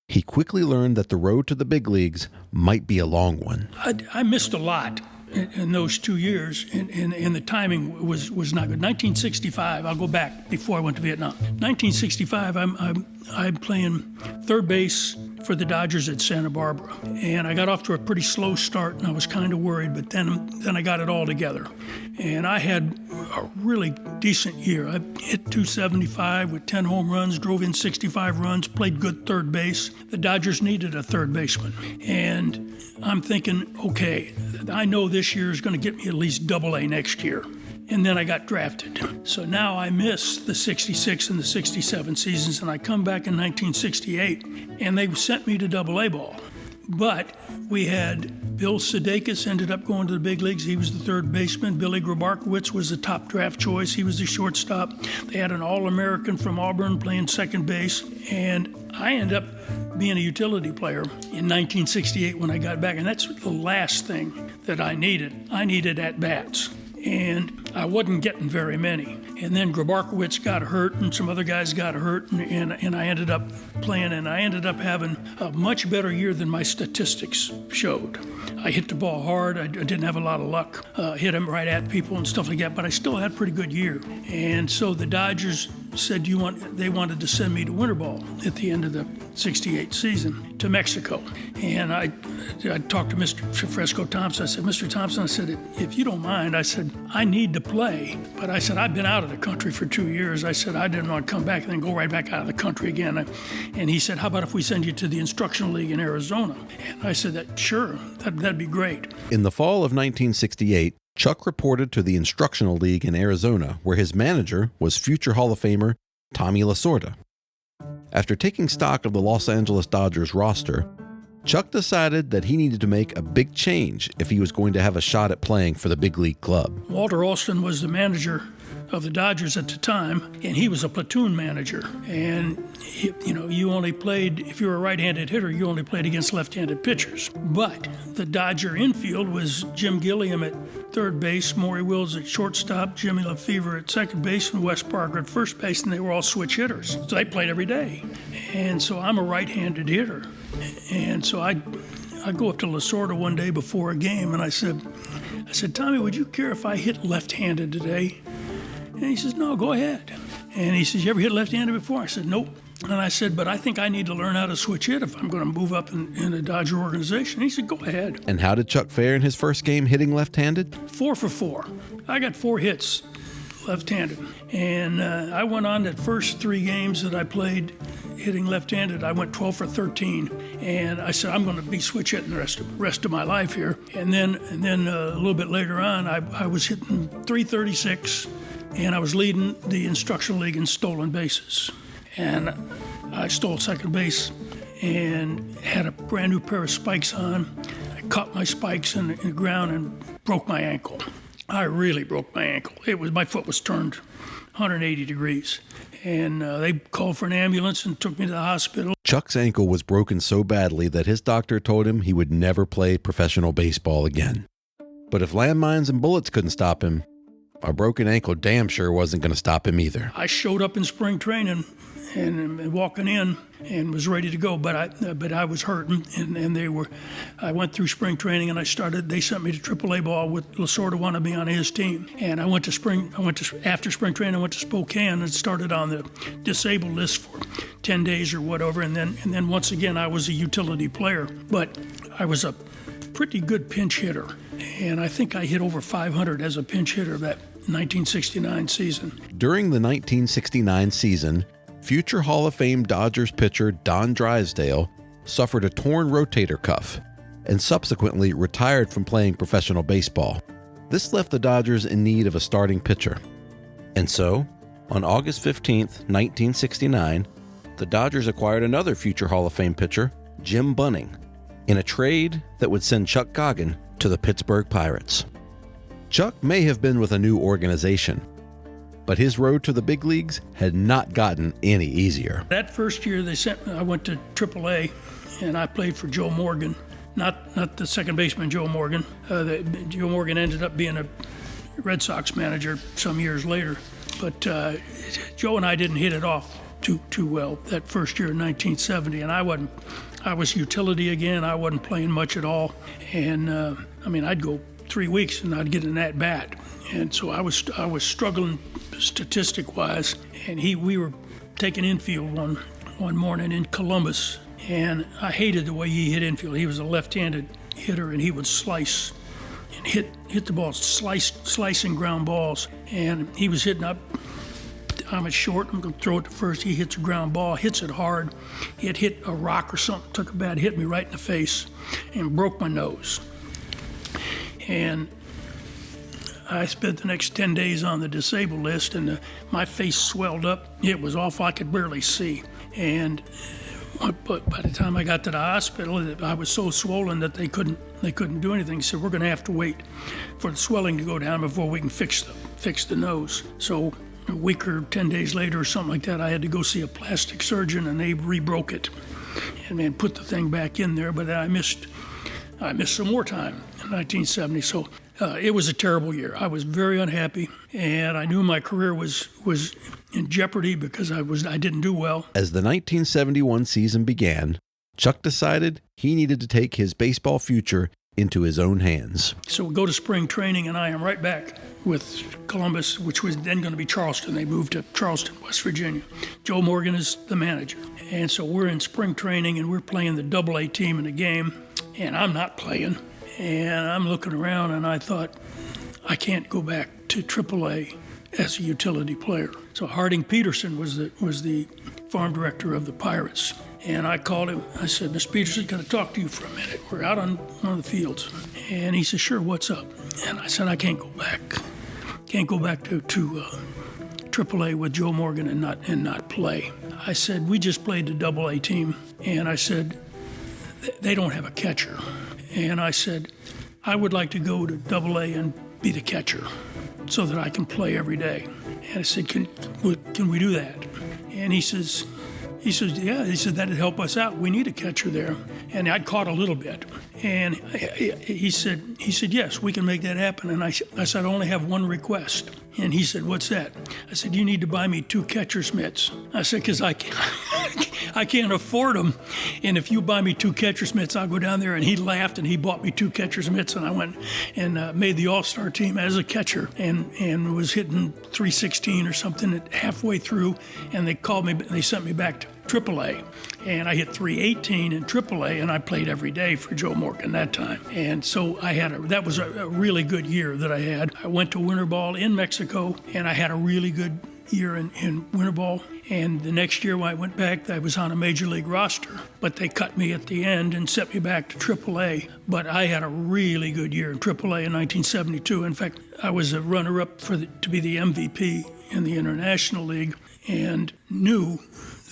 Speaker 1: he quickly learned that the road to the big leagues might be a long one.
Speaker 2: I missed a lot in those 2 years, and the timing was not good. 1965, I'll go back before I went to Vietnam. 1965, I'm playing third base for the Dodgers at Santa Barbara, and I got off to a pretty slow start, and I was kind of worried, but then I got it all together, and I had a really decent year. I hit 275 with 10 home runs, drove in 65 runs, played good third base. The Dodgers needed a third baseman, and I'm thinking, okay, I know this year is going to get me at least AA next year. And then I got drafted. So now I miss the 66 and the 67 seasons, and I come back in 1968, and they sent me to AA ball. But we had Bill Sudeikis ended up going to the big leagues. He was the third baseman. Billy Grabarkowitz was the top draft choice. He was the shortstop. They had an All-American from Auburn playing second base. And I ended up being a utility player in 1968 when I got back. And that's the last thing that I needed. I needed at-bats. And I wasn't getting very many. And then Grabarkowitz got hurt, and some other guys got hurt, and I ended up playing, and I ended up having a much better year than my statistics showed. I hit the ball hard. I didn't have a lot of luck. Hit them right at people and stuff like that, but I still had a pretty good year. And so the Dodgers said they wanted to send me to winter ball at the end of the 68 season to Mexico. And I talked to Mr. Fresco Thompson. I said, Mr. Thompson, I said, if you don't mind, I said, I need to play. But I said, I've been out of the country for 2 years. I said, I didn't want to come back and then go right back out of the country again. And he said, how about if we send you to the instructional league in Arizona? And I said, sure, that'd be great.
Speaker 1: In the fall of 1968, Chuck reported to the instructional league in Arizona, where his manager was future Hall of Famer Tommy Lasorda. After taking stock of the Los Angeles Dodgers roster, Chuck decided that he needed to make a big change if he was going to have a shot at playing for the big league club.
Speaker 2: Walter Alston was the manager of the Dodgers at the time, and he was a platoon manager. And, you only played, if you were a right-handed hitter, you only played against left-handed pitchers. But the Dodger infield was Jim Gilliam at third base, Maury Wills at shortstop, Jimmy Lefevre at second base, and Wes Parker at first base, and they were all switch hitters. So they played every day. And so I'm a right-handed hitter. And so I go up to Lasorda one day before a game, and I said, Tommy, would you care if I hit left-handed today? And he says, no, go ahead. And he says, you ever hit left-handed before? I said, nope. And I said, but I think I need to learn how to switch hit if I'm going to move up in a Dodger organization. He said, go ahead.
Speaker 1: And how did Chuck fare in his first game hitting left-handed?
Speaker 2: 4 for 4. I got 4 hits left-handed. And I went on that first 3 games that I played hitting left-handed. I went 12 for 13. And I said, I'm going to be switch hitting the rest of my life here. And then a little bit later on, I was hitting 336. And I was leading the instructional league in stolen bases. And I stole second base and had a brand new pair of spikes on. I caught my spikes in the ground and broke my ankle. I really broke my ankle. My foot was turned 180 degrees. And they called for an ambulance and took me to the hospital.
Speaker 1: Chuck's ankle was broken so badly that his doctor told him he would never play professional baseball again. But if landmines and bullets couldn't stop him, a broken ankle damn sure wasn't going to stop him either.
Speaker 2: I showed up in spring training and walking in and was ready to go, but I was hurting, and I went through spring training and they sent me to AAA ball with Lasorda wanted me on his team. And after spring training, I went to Spokane and started on the disabled list for 10 days or whatever, and then once again I was a utility player, but I was a pretty good pinch hitter. And I think I hit over 500 as a pinch hitter that 1969 season.
Speaker 1: During the 1969 season, future Hall of Fame Dodgers pitcher Don Drysdale suffered a torn rotator cuff and subsequently retired from playing professional baseball. This left the Dodgers in need of a starting pitcher. And so, on August 15th, 1969, the Dodgers acquired another future Hall of Fame pitcher, Jim Bunning, in a trade that would send Chuck Goggin to the Pittsburgh Pirates. Chuck may have been with a new organization, but his road to the big leagues had not gotten any easier.
Speaker 2: That first year I went to AAA, and I played for Joe Morgan, not the second baseman Joe Morgan. Joe Morgan ended up being a Red Sox manager some years later, but Joe and I didn't hit it off too well that first year in 1970, and I was utility again. I wasn't playing much at all, and I'd go 3 weeks and I'd get an at bat, and so I was struggling statistic-wise. And we were taking infield one morning in Columbus, and I hated the way he hit infield. He was a left-handed hitter, and he would slice and hit the ball, slicing ground balls, and he was hitting up. I'm at short, I'm going to throw it to first. He hits a ground ball, hits it hard. It hit a rock or something, took a bat, hit me right in the face, and broke my nose. And I spent the next 10 days on the disabled list, and my face swelled up. It was awful, I could barely see. And but by the time I got to the hospital, I was so swollen that they couldn't do anything. So we're going to have to wait for the swelling to go down before we can fix the nose. So a week or 10 days later or something like that, I had to go see a plastic surgeon, and they rebroke it and put the thing back in there. But I missed some more time in 1970. So it was a terrible year. I was very unhappy, and I knew my career was in jeopardy because I didn't do well.
Speaker 1: As the 1971 season began, Chuck decided he needed to take his baseball future into his own hands.
Speaker 2: So we go to spring training, and I am right back with Columbus, which was then going to be Charleston. They moved to Charleston, West Virginia. Joe Morgan is the manager. And so we're in spring training, and we're playing the Double-A team in a game, and I'm not playing. And I'm looking around, and I thought, I can't go back to Triple-A as a utility player. So Harding Peterson was the farm director of the Pirates. And I called him. I said, Mr. Peterson, can I talk to you for a minute? We're out on one of the fields. And he said, sure, what's up? And I said, I can't go back. Can't go back to AAA with Joe Morgan and not play. I said, we just played the Double-A team. And I said, they don't have a catcher. And I said, I would like to go to Double-A and be the catcher so that I can play every day. And I said, can we do that? And he says, yeah. He said, that'd help us out. We need a catcher there. And I'd caught a little bit. And he said, yes, we can make that happen. And I said, I only have one request. And he said, what's that? I said, you need to buy me 2 catcher's mitts. I said, because I can't afford them. And if you buy me 2 catcher's mitts, I'll go down there. And he laughed, and he bought me 2 catcher's mitts. And I went and made the All-Star team as a catcher and was hitting 316 or something halfway through. And they called me, and they sent me back to AAA. And I hit 318 in AAA, and I played every day for Joe Morgan that time. And so that was a really good year that I had. I went to winter ball in Mexico, and I had a really good year in winter ball. And the next year when I went back, I was on a major league roster, but they cut me at the end and sent me back to AAA. But I had a really good year in AAA in 1972. In fact, I was a runner-up to be the MVP in the International League, and knew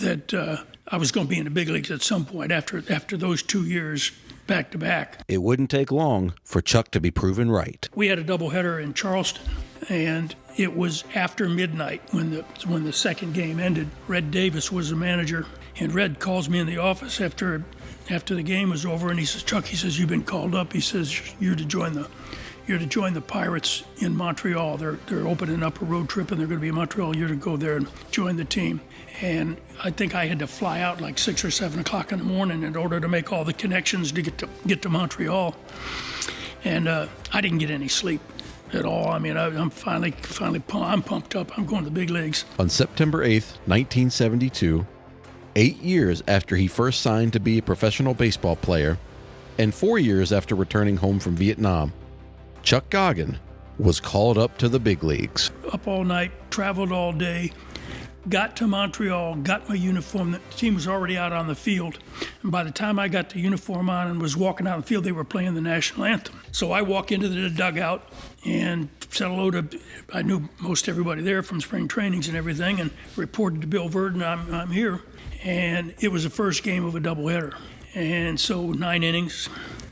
Speaker 2: that I was going to be in the big leagues at some point after those 2 years back to back.
Speaker 1: It wouldn't take long for Chuck to be proven right.
Speaker 2: We had a doubleheader in Charleston, and it was after midnight when the second game ended. Red Davis was the manager, and Red calls me in the office after the game was over, and he says, Chuck, he says, you've been called up. He says, you're to join the Pirates in Montreal. They're opening up a road trip, and they're going to be in Montreal. You're to go there and join the team. And I think I had to fly out like 6 or 7 o'clock in the morning in order to make all the connections to get to Montreal. And I didn't get any sleep at all. I mean, I'm finally I'm pumped up. I'm going to the big leagues.
Speaker 1: On September 8th, 1972, 8 years after he first signed to be a professional baseball player, and 4 years after returning home from Vietnam, Chuck Goggin was called up to the big leagues.
Speaker 2: Up all night, traveled all day, got to Montreal, got my uniform. The team was already out on the field. And by the time I got the uniform on and was walking out on the field, they were playing the national anthem. So I walk into the dugout and said hello to, I knew most everybody there from spring trainings and everything, and reported to Bill Verdon, I'm here. And it was the first game of a doubleheader. And so 9 innings,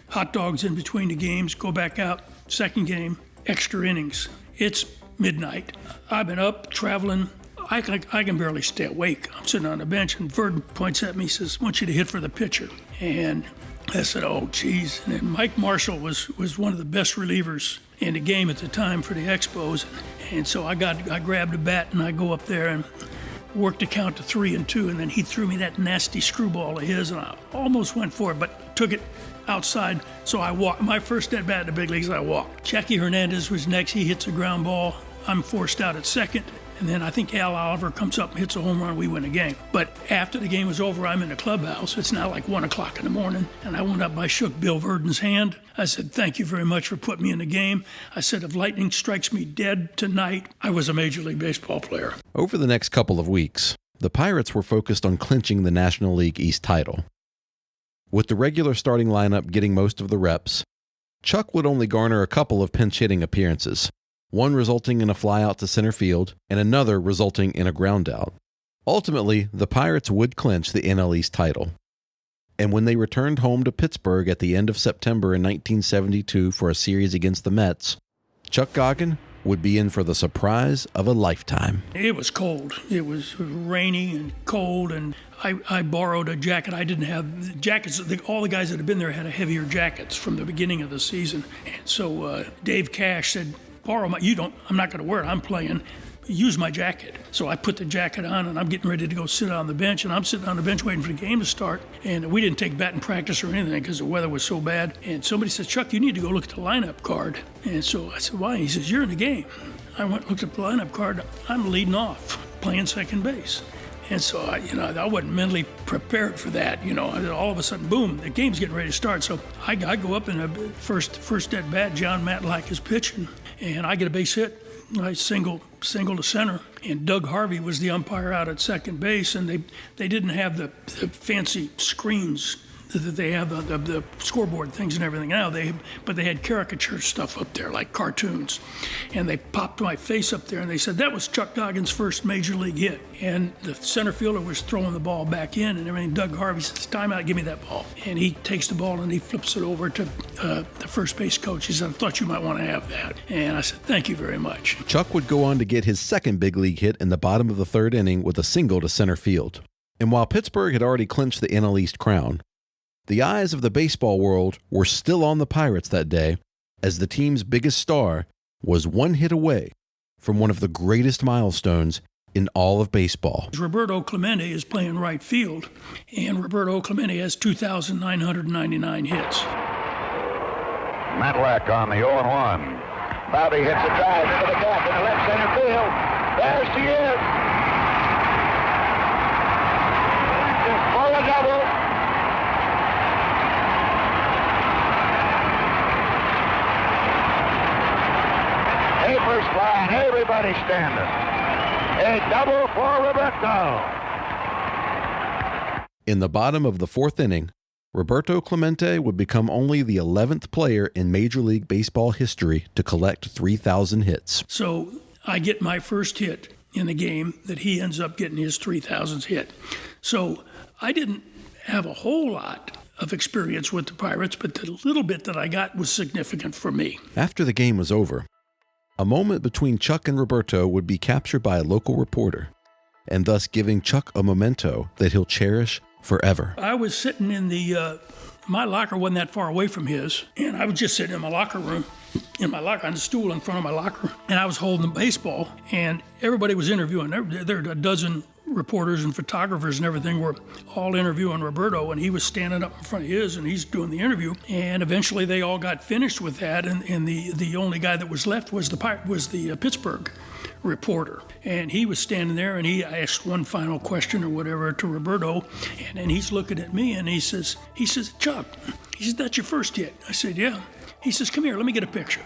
Speaker 2: hot dogs in between the games, go back out, second game, extra innings. It's midnight. I've been up, traveling. I can barely stay awake. I'm sitting on the bench, and Verdon points at me, says, I want you to hit for the pitcher. And I said, oh, geez. And then Mike Marshall was one of the best relievers in the game at the time for the Expos. And so I grabbed a bat, and I go up there and worked the count to 3 and 2, and then he threw me that nasty screwball of his, and I almost went for it, but took it outside, so I walked. My first at bat in the big leagues, I walked. Jackie Hernandez was next. He hits a ground ball. I'm forced out at second. And then I think Al Oliver comes up and hits a home run. We win a game. But after the game was over, I'm in the clubhouse. It's now like 1 o'clock in the morning. And I went up, I shook Bill Verdon's hand. I said, thank you very much for putting me in the game. I said, if lightning strikes me dead tonight, I was a Major League Baseball player.
Speaker 1: Over the next couple of weeks, the Pirates were focused on clinching the National League East title. With the regular starting lineup getting most of the reps, Chuck would only garner a couple of pinch-hitting appearances, one resulting in a flyout to center field, and another resulting in a groundout. Ultimately, the Pirates would clinch the NL East title. And when they returned home to Pittsburgh at the end of September in 1972 for a series against the Mets, Chuck Goggin would be in for the surprise of a lifetime.
Speaker 2: It was cold. It was rainy and cold, and I borrowed a jacket. I didn't have jackets. All the guys that had been there had heavier jackets from the beginning of the season. And so Dave Cash said, borrow my, I'm not going to wear it, I'm playing. use my jacket. So I put the jacket on, and I'm getting ready to go sit on the bench, and I'm sitting on the bench waiting for the game to start. And we didn't take batting practice or anything because the weather was so bad. And somebody said, Chuck, you need to go look at the lineup card. And so I said, why? He says, you're in the game. I went and looked at the lineup card. I'm leading off, playing second base. And so, I wasn't mentally prepared for that. All of a sudden, boom, the game's getting ready to start. So I go up in the first at bat, John Matlack is pitching, and I get a base hit. I single to center, and Doug Harvey was the umpire out at second base, and they didn't have the fancy screens that they have, the scoreboard things and everything now. But they had caricature stuff up there, like cartoons. And they popped my face up there, and they said, that was Chuck Goggin's first major league hit. And the center fielder was throwing the ball back in and everything. Doug Harvey says, time out, give me that ball. And he takes the ball and he flips it over to the first base coach. He said, I thought you might want to have that. And I said, thank you very much.
Speaker 1: Chuck would go on to get his second big league hit in the bottom of the third inning with a single to center field. And while Pittsburgh had already clinched the NL East crown, the eyes of the baseball world were still on the Pirates that day, as the team's biggest star was one hit away from one of the greatest milestones in all of baseball.
Speaker 2: Roberto Clemente is playing right field, and Roberto Clemente has 2,999 hits.
Speaker 3: Matlack on the 0-1. Bobby hits a drive into the gap in the left center field. There she is. Just for a double. Papers flying, everybody standing. A double for Roberto.
Speaker 1: In the bottom of the fourth inning, Roberto Clemente would become only the 11th player in Major League Baseball history to collect 3,000 hits.
Speaker 2: So I get my first hit in the game that he ends up getting his 3,000th hit. So I didn't have a whole lot of experience with the Pirates, but the little bit that I got was significant for me.
Speaker 1: After the game was over, a moment between Chuck and Roberto would be captured by a local reporter, and thus giving Chuck a memento that he'll cherish forever.
Speaker 2: I was sitting in my locker wasn't that far away from his, and I was just sitting in my locker room, on the stool in front of my locker, and I was holding the baseball, and everybody was interviewing. There were a dozen reporters and photographers and everything were all interviewing Roberto, and he was standing up in front of his, and he's doing the interview. And eventually they all got finished with that, and the only guy that was left was the Pittsburgh reporter. And he was standing there, and he asked one final question or whatever to Roberto, and then he's looking at me, and he says, Chuck, he said, that's your first hit? I said, yeah. He says, come here, let me get a picture.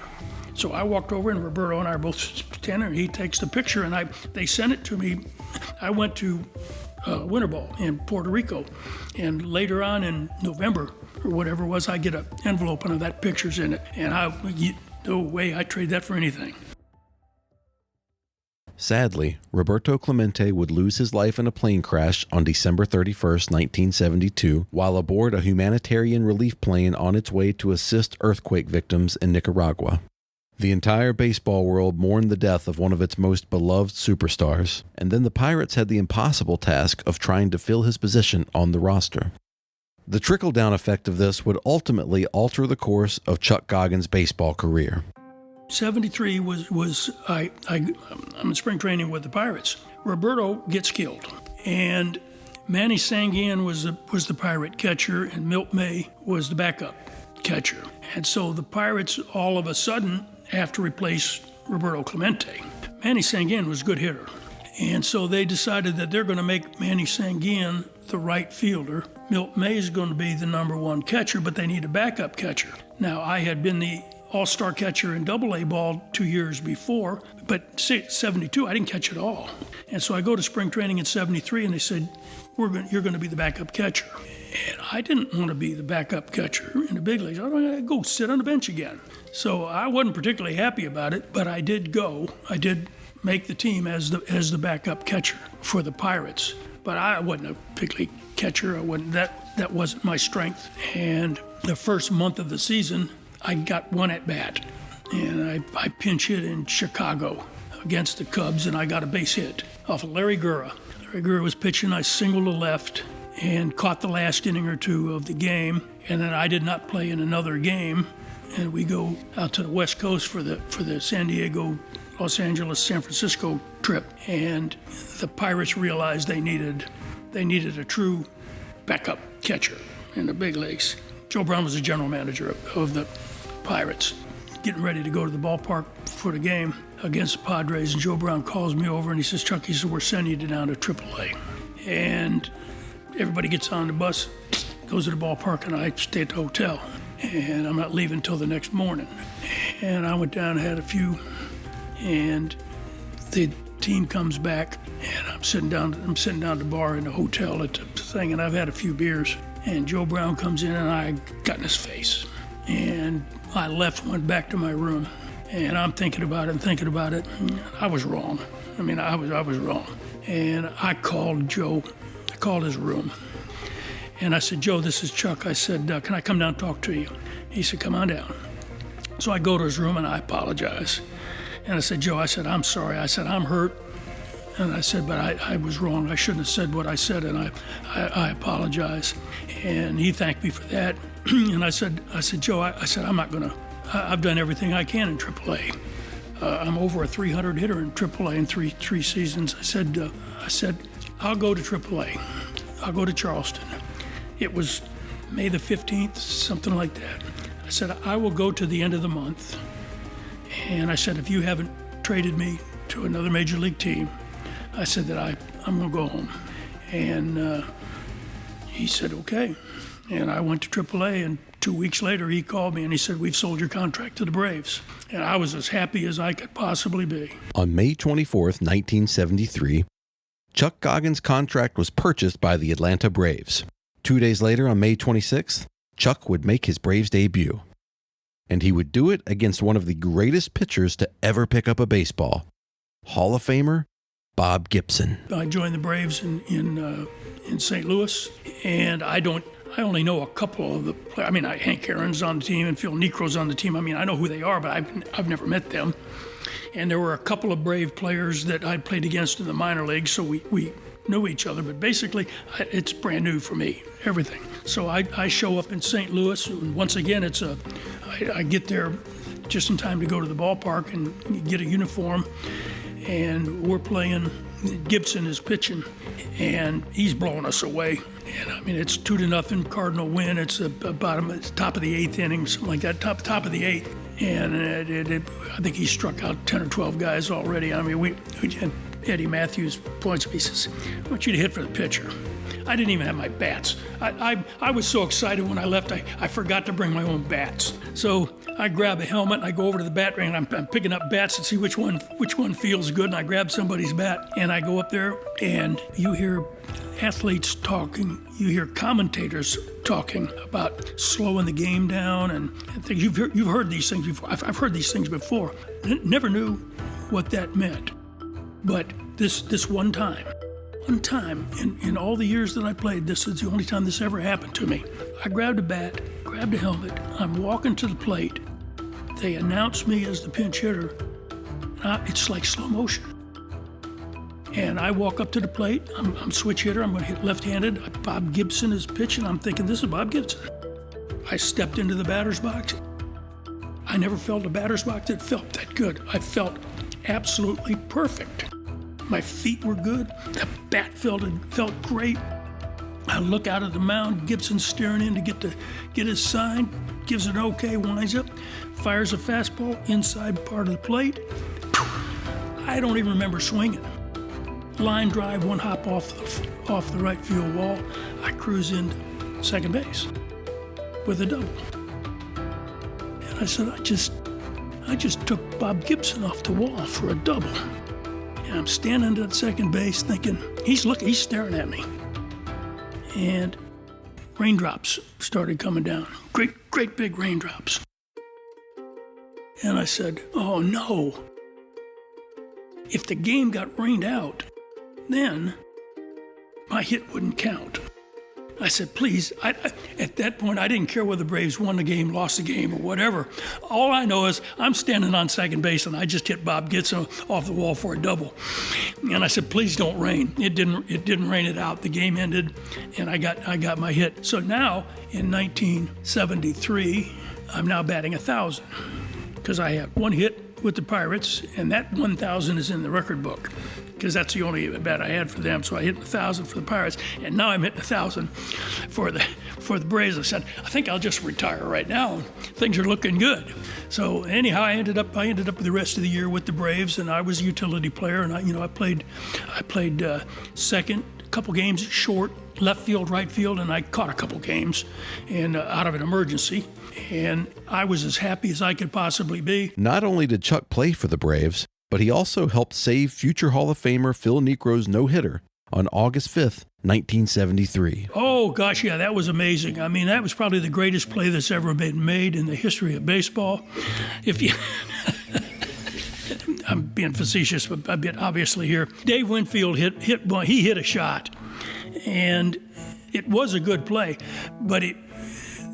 Speaker 2: So I walked over, and Roberto and I are both standing there, and he takes the picture, and they sent it to me. I went to Winter Ball in Puerto Rico, and later on in November or whatever it was, I get an envelope and that picture's in it, and no way I'd trade that for anything.
Speaker 1: Sadly, Roberto Clemente would lose his life in a plane crash on December 31st, 1972, while aboard a humanitarian relief plane on its way to assist earthquake victims in Nicaragua. The entire baseball world mourned the death of one of its most beloved superstars, and then the Pirates had the impossible task of trying to fill his position on the roster. The trickle-down effect of this would ultimately alter the course of Chuck Goggin's baseball career.
Speaker 2: 73 I'm in spring training with the Pirates. Roberto gets killed, and Manny Sanguin was the Pirate catcher, and Milt May was the backup catcher. And so the Pirates all of a sudden have to replace Roberto Clemente. Manny Sanguin was a good hitter, and so they decided that they're going to make Manny Sanguin the right fielder. Milt May is going to be the number one catcher, but they need a backup catcher. Now, I had been the all-star catcher in AA ball 2 years before, but 72, I didn't catch at all. And so I go to spring training in 73, and they said, you're going to be the backup catcher. And I didn't want to be the backup catcher in the big leagues. I was going to go sit on the bench again. So I wasn't particularly happy about it, but I did go. I did make the team as the backup catcher for the Pirates. But I wasn't a big league catcher. That wasn't my strength. And the first month of the season, I got one at bat, and I pinch hit in Chicago against the Cubs, and I got a base hit off of Larry Gura. Larry Gura was pitching. I singled to left and caught the last inning or two of the game, and then I did not play in another game. And we go out to the West Coast for the San Diego, Los Angeles, San Francisco trip, and the Pirates realized they needed a true backup catcher in the big leagues. Joe Brown was the general manager of the Pirates, getting ready to go to the ballpark for the game against the Padres, and Joe Brown calls me over and he says, Chuck, he said, we're sending you down to AAA. And everybody gets on the bus, goes to the ballpark, and I stay at the hotel. And I'm not leaving until the next morning. And I went down and had a few, and the team comes back, and I'm sitting down at the bar in the hotel at the thing, and I've had a few beers. And Joe Brown comes in, and I got in his face. And I left, went back to my room, and I'm thinking about it. I was wrong. I was wrong. And I called Joe. I called his room. And I said, Joe, this is Chuck. I said, can I come down and talk to you? He said, come on down. So I go to his room and I apologize. And I said, Joe, I said, I'm sorry. I said, I'm hurt. And I said, but I was wrong. I shouldn't have said what I said, and I apologize. And he thanked me for that. And I said, Joe, I'm not going to, I've done everything I can in AAA. I'm over a 300 hitter in AAA in three seasons. I said, I'll go to AAA. I'll go to Charleston. It was May the 15th, something like that. I said, I will go to the end of the month. And I said, if you haven't traded me to another major league team, I said that I'm going to go home. And he said, okay. And I went to AAA, and 2 weeks later he called me and he said, we've sold your contract to the Braves. And I was as happy as I could possibly be.
Speaker 1: On May 24th, 1973, Chuck Goggin's contract was purchased by the Atlanta Braves. 2 days later, on May 26th, Chuck would make his Braves debut. And he would do it against one of the greatest pitchers to ever pick up a baseball, Hall of Famer Bob Gibson.
Speaker 2: I joined the Braves in St. Louis, and I only know a couple of the players. Hank Aaron's on the team and Phil Necro's on the team. I know who they are, but I've never met them. And there were a couple of Brave players that I'd played against in the minor leagues, so we knew each other. But basically, it's brand new for me, everything. So I show up in St. Louis, and once again, I get there just in time to go to the ballpark and get a uniform, and we're playing. Gibson is pitching, and he's blowing us away. And it's 2-0 Cardinal win. It's it's top of the eighth inning, something like that, top of the eighth. And I think he struck out 10 or 12 guys already. We had Eddie Matthews points me. He says, I want you to hit for the pitcher. I didn't even have my bats. I was so excited when I left, I forgot to bring my own bats. So I grab a helmet and I go over to the bat ring and I'm picking up bats to see which one feels good. And I grab somebody's bat and I go up there, and you hear athletes talking, you hear commentators talking about slowing the game down and things. You've heard these things before. I've heard these things before. Never knew what that meant. But this one time in all the years that I played, this is the only time this ever happened to me. I grabbed a bat, grabbed a helmet, I'm walking to the plate. They announce me as the pinch hitter. It's like slow motion. And I walk up to the plate, I'm switch hitter, I'm going to hit left-handed. Bob Gibson is pitching, I'm thinking, this is Bob Gibson. I stepped into the batter's box. I never felt a batter's box that felt that good. I felt absolutely perfect. My feet were good. The bat felt great. I look out of the mound. Gibson's staring in to get his sign. Gives it an okay, winds up, fires a fastball inside part of the plate. I don't even remember swinging. Line drive, one hop off the right field wall. I cruise into second base with a double. And I said, I just took Bob Gibson off the wall for a double. And I'm standing at second base thinking, he's staring at me. And raindrops started coming down. Great big raindrops. And I said, oh no. If the game got rained out, then my hit wouldn't count. I said, please, at that point, I didn't care whether the Braves won the game, lost the game, or whatever. All I know is I'm standing on second base, and I just hit Bob Gibson off the wall for a double. And I said, please don't rain. It didn't rain it out. The game ended, and I got my hit. So now, in 1973, I'm now batting 1,000. because I had one hit with the Pirates, and that 1,000 is in the record book because that's the only bat I had for them. So I hit 1,000 for the Pirates, and now I'm hitting 1,000 for the Braves. I said, I think I'll just retire right now. Things are looking good. So anyhow, I ended up the rest of the year with the Braves, and I was a utility player, and I played second, a couple games short, left field, right field, and I caught a couple games, and out of an emergency. And I was as happy as I could possibly be.
Speaker 1: Not only did Chuck play for the Braves, but he also helped save future Hall of Famer Phil Niekro's no-hitter on August 5th, 1973.
Speaker 2: Oh, gosh, yeah, that was amazing. I mean, that was probably the greatest play that's ever been made in the history of baseball. If you... I'm being facetious a bit, obviously, here. Dave Winfield hit a shot, and it was a good play, but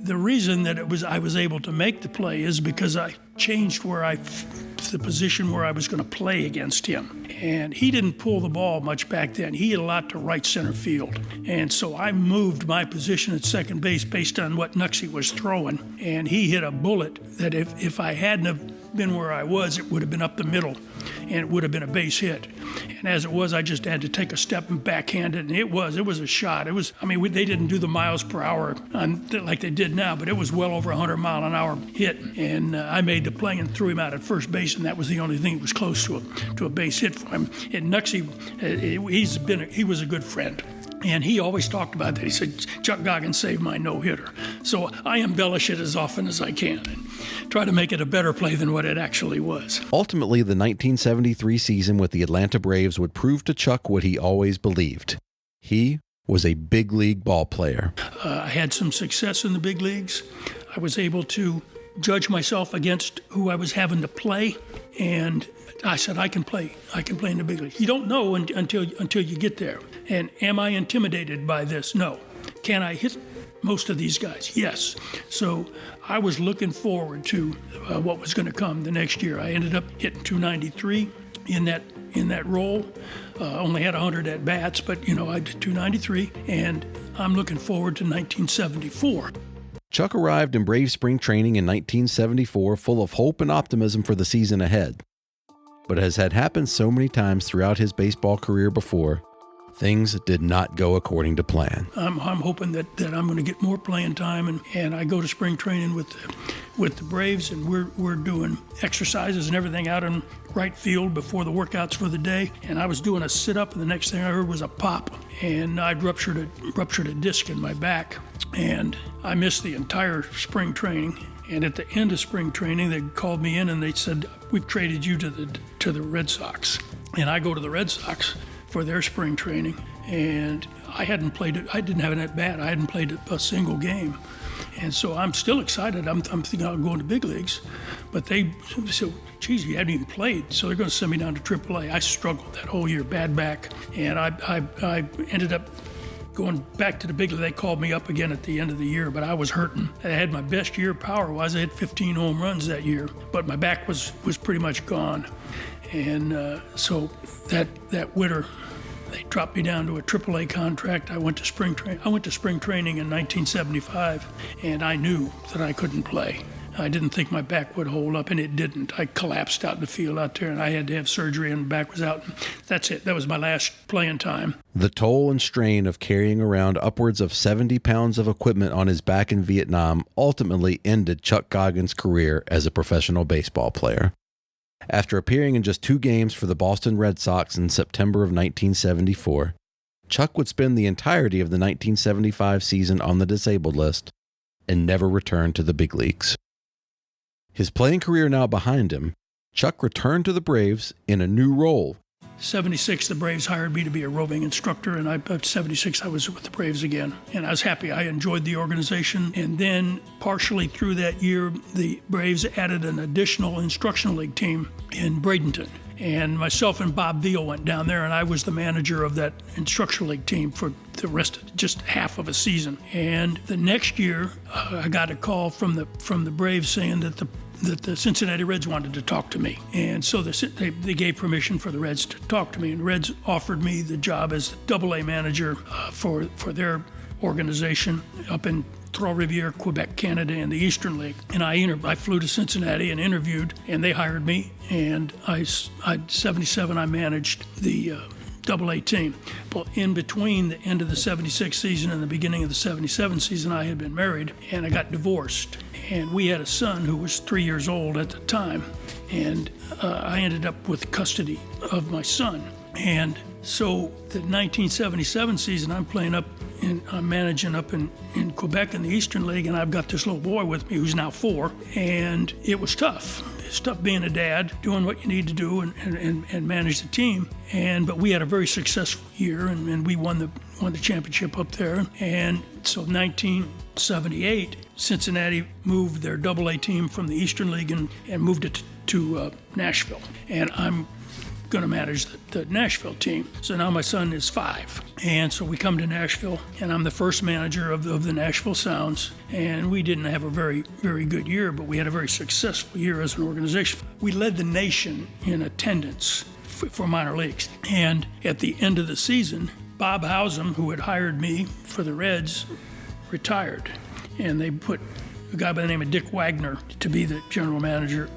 Speaker 2: the reason that I was able to make the play is because I changed the position where I was going to play against him. And he didn't pull the ball much back then. He hit a lot to right center field. And so I moved my position at second base based on what Nuxie was throwing. And he hit a bullet that if I hadn't have been where I was, it would have been up the middle, and it would have been a base hit. And as it was, I just had to take a step and backhand it, and it was a shot. They didn't do the miles per hour like they did now, but it was well over 100-mile-an-hour hit. And I made the play and threw him out at first base, and that was the only thing that was close to a base hit for him. And Nuxie, he was a good friend. And he always talked about that. He said, Chuck Goggin saved my no-hitter. So I embellish it as often as I can and try to make it a better play than what it actually was.
Speaker 1: Ultimately, the 1973 season with the Atlanta Braves would prove to Chuck what he always believed. He was a big league ball player.
Speaker 2: I had some success in the big leagues. I was able to judge myself against who I was having to play, and I said, I can play in the big leagues. You don't know until you get there. And am I intimidated by this? No. Can I hit most of these guys? Yes. So I was looking forward to what was going to come the next year. I ended up hitting 293 in that role. Only had 100 at bats, but I did 293, and I'm looking forward to 1974.
Speaker 1: Chuck arrived in Brave spring training in 1974 full of hope and optimism for the season ahead. But as had happened so many times throughout his baseball career before, things did not go according to plan.
Speaker 2: I'm hoping that I'm going to get more playing time, and I go to spring training with the Braves, and we're doing exercises and everything out in right field before the workouts for the day. And I was doing a sit-up, and the next thing I heard was a pop, and I'd ruptured a disc in my back, and I missed the entire spring training. And at the end of spring training, they called me in and they said, "We've traded you to the Red Sox." And I go to the Red Sox for their spring training, and I didn't have an at bat. I hadn't played a single game. And so I'm still excited. I'm thinking I'll go into big leagues. But they said, geez, you haven't even played, so they're going to send me down to AAA. I struggled that whole year, bad back. And I ended up going back to the big league. They called me up again at the end of the year, but I was hurting. I had my best year power-wise. I hit 15 home runs that year, but my back was pretty much gone. And so that winter, they dropped me down to a AAA contract. I went to spring training in 1975, and I knew that I couldn't play. I didn't think my back would hold up, and it didn't. I collapsed out in the field out there, and I had to have surgery, and the back was out. That's it. That was my last playing time.
Speaker 1: The toll and strain of carrying around upwards of 70 pounds of equipment on his back in Vietnam ultimately ended Chuck Goggin's career as a professional baseball player. After appearing in just 2 games for the Boston Red Sox in September of 1974, Chuck would spend the entirety of the 1975 season on the disabled list and never return to the big leagues. His playing career now behind him, Chuck returned to the Braves in a new role.
Speaker 2: 76, the Braves hired me to be a roving instructor, and at 76, I was with the Braves again. And I was happy. I enjoyed the organization. And then, partially through that year, the Braves added an additional instructional league team in Bradenton. And myself and Bob Veal went down there, and I was the manager of that instructional league team for the rest of just half of a season. And the next year, I got a call from the Braves saying that the Cincinnati Reds wanted to talk to me. And so they gave permission for the Reds to talk to me. And the Reds offered me the job as the AA manager for their organization up in Trois-Rivières, Quebec, Canada, in the Eastern League. And I flew to Cincinnati and interviewed, and they hired me. And I 77, I managed the AA team. Well, in between the end of the 76 season and the beginning of the 77 season, I had been married, and I got divorced. And we had a son who was 3 years old at the time. And I ended up with custody of my son. And so the 1977 season, I'm managing up in Quebec in the Eastern League, and I've got this little boy with me who's now 4, and it was tough. It's tough being a dad, doing what you need to do and manage the team. But we had a very successful year, and we won the championship up there. And so 1978, Cincinnati moved their AA team from the Eastern League and moved it to Nashville. And I'm going to manage the Nashville team. So now my son is 5. And so we come to Nashville, and I'm the first manager of the Nashville Sounds. And we didn't have a very, very good year, but we had a very successful year as an organization. We led the nation in attendance for minor leagues. And at the end of the season, Bob Howsam, who had hired me for the Reds, retired. And they put a guy by the name of Dick Wagner to be the general manager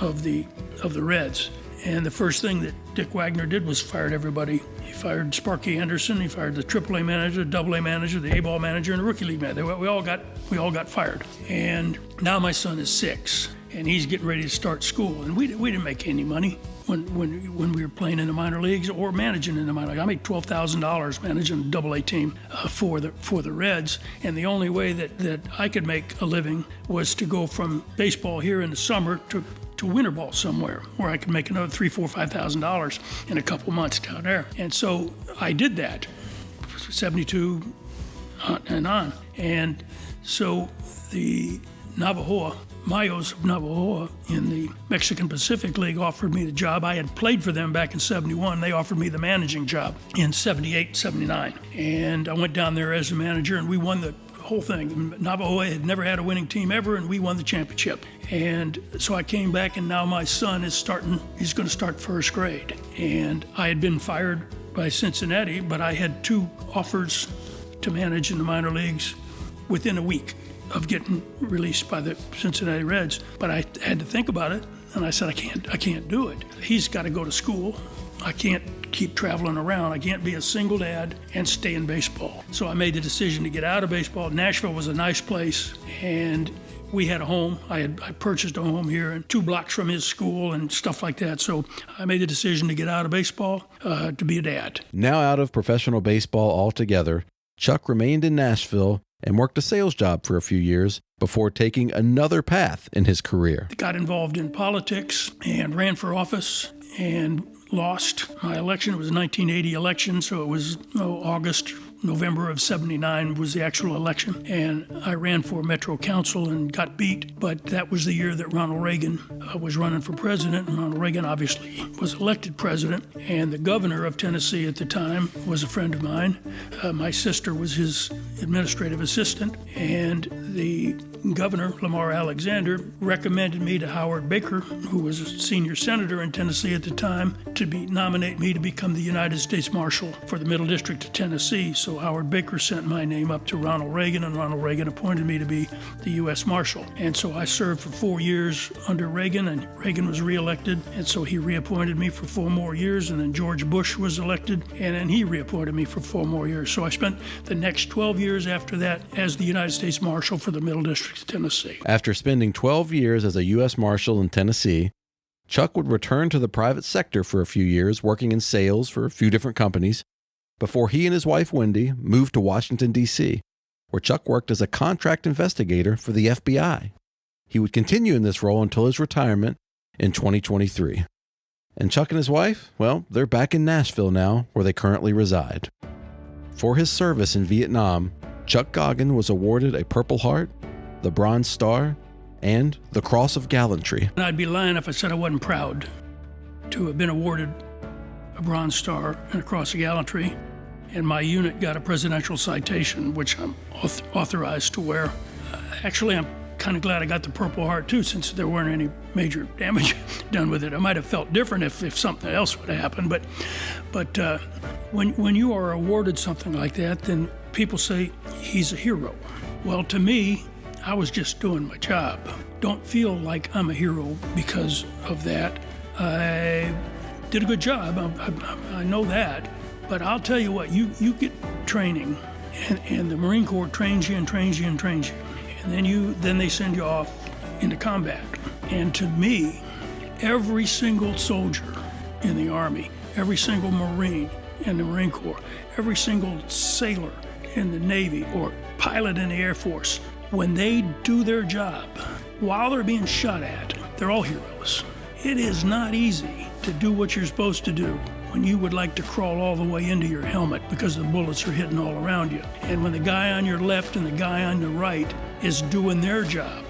Speaker 2: of the Reds. And the first thing that Dick Wagner did was fired everybody. He fired Sparky Anderson. He fired the AAA manager, the AA manager, the A-ball manager, and the rookie league manager. We all got fired. And now my son is 6, and he's getting ready to start school. And we didn't make any money when we were playing in the minor leagues or managing in the minor leagues. I made $12,000 managing the AA team for the Reds. And the only way that I could make a living was to go from baseball here in the summer to winter ball somewhere where I could make another $3,000, $4,000, $5,000 in a couple months down there. And so I did that, 72 and on. And so the Mayos of Navajoa in the Mexican Pacific League offered me the job. I had played for them back in 71. They offered me the managing job in 78, 79. And I went down there as a manager, and we won the whole thing. Navajoa had never had a winning team ever, and we won the championship. And so I came back, and now my son he's going to start first grade. And I had been fired by Cincinnati, but I had 2 offers to manage in the minor leagues within a week of getting released by the Cincinnati Reds. But I had to think about it, and I said, I can't do it. He's got to go to school. I can't keep traveling around. I can't be a single dad and stay in baseball. So I made the decision to get out of baseball. Nashville was a nice place, and we had a home. I purchased a home here and 2 blocks from his school and stuff like that. So I made the decision to get out of baseball to be a dad.
Speaker 1: Now out of professional baseball altogether, Chuck remained in Nashville and worked a sales job for a few years before taking another path in his career.
Speaker 2: Got involved in politics and ran for office and lost my election. It was a 1980 election, so it was November of 79 was the actual election. And I ran for Metro Council and got beat, but that was the year that Ronald Reagan was running for president, and Ronald Reagan obviously was elected president. And the governor of Tennessee at the time was a friend of mine. My sister was his administrative assistant, and the governor, Lamar Alexander, recommended me to Howard Baker, who was a senior senator in Tennessee at the time, to nominate me to become the United States Marshal for the Middle District of Tennessee. So Howard Baker sent my name up to Ronald Reagan, and Ronald Reagan appointed me to be the U.S. Marshal. And so I served for 4 years under Reagan, and Reagan was reelected, and so he reappointed me for 4 more years, and then George Bush was elected, and then he reappointed me for 4 more years. So I spent the next 12 years after that as the United States Marshal for the Middle District of Tennessee.
Speaker 1: After spending 12 years as a U.S. Marshal in Tennessee, Chuck would return to the private sector for a few years, working in sales for a few different companies, before he and his wife, Wendy, moved to Washington, D.C., where Chuck worked as a contract investigator for the FBI. He would continue in this role until his retirement in 2023. And Chuck and his wife, well, they're back in Nashville now, where they currently reside. For his service in Vietnam, Chuck Goggin was awarded a Purple Heart, the Bronze Star, and the Cross of Gallantry.
Speaker 2: And I'd be lying if I said I wasn't proud to have been awarded a Bronze Star and a Cross of Gallantry, and my unit got a Presidential Citation, which I'm authorized to wear. Actually, I'm kind of glad I got the Purple Heart too, since there weren't any major damage done with it. I might have felt different if something else would have happened, but when you are awarded something like that, then people say he's a hero. Well, to me, I was just doing my job. Don't feel like I'm a hero because of that. I did a good job, I know that. But I'll tell you what, you get training, and the Marine Corps trains you and trains you and trains you. And then they send you off into combat. And to me, every single soldier in the Army, every single Marine in the Marine Corps, every single sailor in the Navy or pilot in the Air Force, when they do their job, while they're being shot at, they're all heroes. It is not easy to do what you're supposed to do when you would like to crawl all the way into your helmet because the bullets are hitting all around you. And when the guy on your left and the guy on the right is doing their job,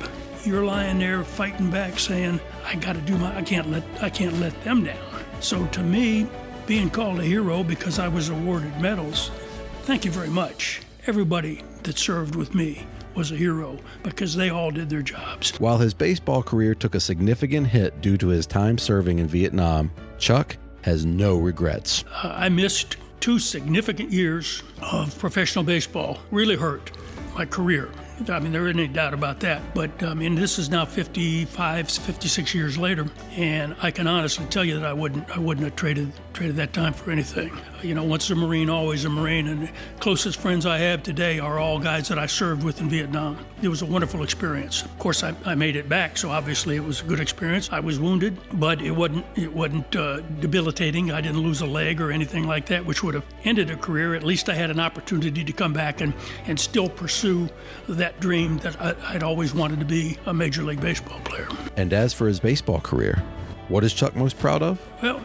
Speaker 2: you're lying there fighting back saying, I can't let them down. So to me, being called a hero because I was awarded medals, thank you very much. Everybody that served with me was a hero because they all did their jobs.
Speaker 1: While his baseball career took a significant hit due to his time serving in Vietnam, Chuck has no regrets.
Speaker 2: I missed 2 significant years of professional baseball. Really hurt my career. I mean, there isn't any doubt about that. But this is now 55, 56 years later, and I can honestly tell you that I wouldn't have traded that time for anything. Once a Marine, always a Marine, and the closest friends I have today are all guys that I served with in Vietnam. It was a wonderful experience. Of course, I made it back, so obviously it was a good experience. I was wounded, but it wasn't debilitating. I didn't lose a leg or anything like that, which would have ended a career. At least I had an opportunity to come back and still pursue that dream that I'd always wanted to be a Major League Baseball player.
Speaker 1: And as for his baseball career, what is Chuck most proud of?
Speaker 2: Well,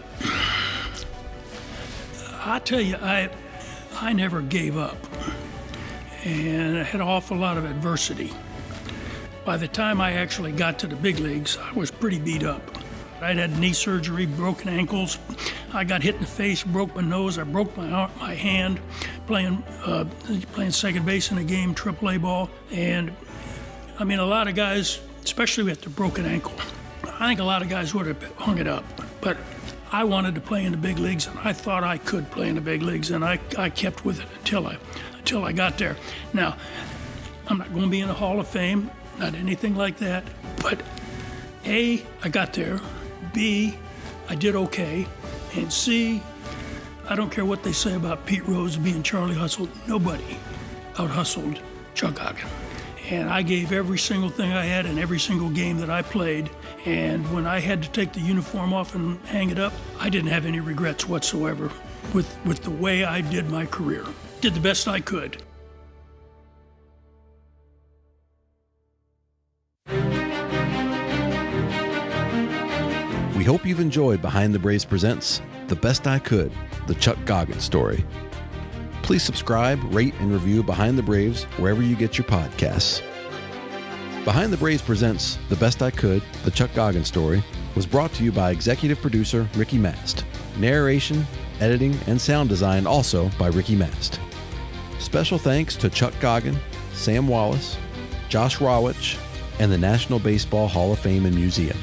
Speaker 2: I tell you, I never gave up, and I had an awful lot of adversity. By the time I actually got to the big leagues, I was pretty beat up. I'd had knee surgery, broken ankles. I got hit in the face, broke my nose. I broke my hand playing second base in a game, AAA ball. And a lot of guys, especially with the broken ankle, I think a lot of guys would have hung it up. But I wanted to play in the big leagues, and I thought I could play in the big leagues, and I kept with it until I got there. Now, I'm not going to be in the Hall of Fame, not anything like that, but A, I got there. B, I did okay. And C, I don't care what they say about Pete Rose being Charlie Hustle. Nobody out-hustled Chuck Goggin. And I gave every single thing I had in every single game that I played. And when I had to take the uniform off and hang it up, I didn't have any regrets whatsoever with the way I did my career. Did the best I could.
Speaker 1: We hope you've enjoyed Behind the Braves Presents The Best I Could, the Chuck Goggin Story. Please subscribe, rate, and review Behind the Braves wherever you get your podcasts. Behind the Braves Presents The Best I Could, the Chuck Goggin Story was brought to you by executive producer Ricky Mast. Narration, editing, and sound design also by Ricky Mast. Special thanks to Chuck Goggin, Sam Wallace, Josh Rawitch, and the National Baseball Hall of Fame and Museum.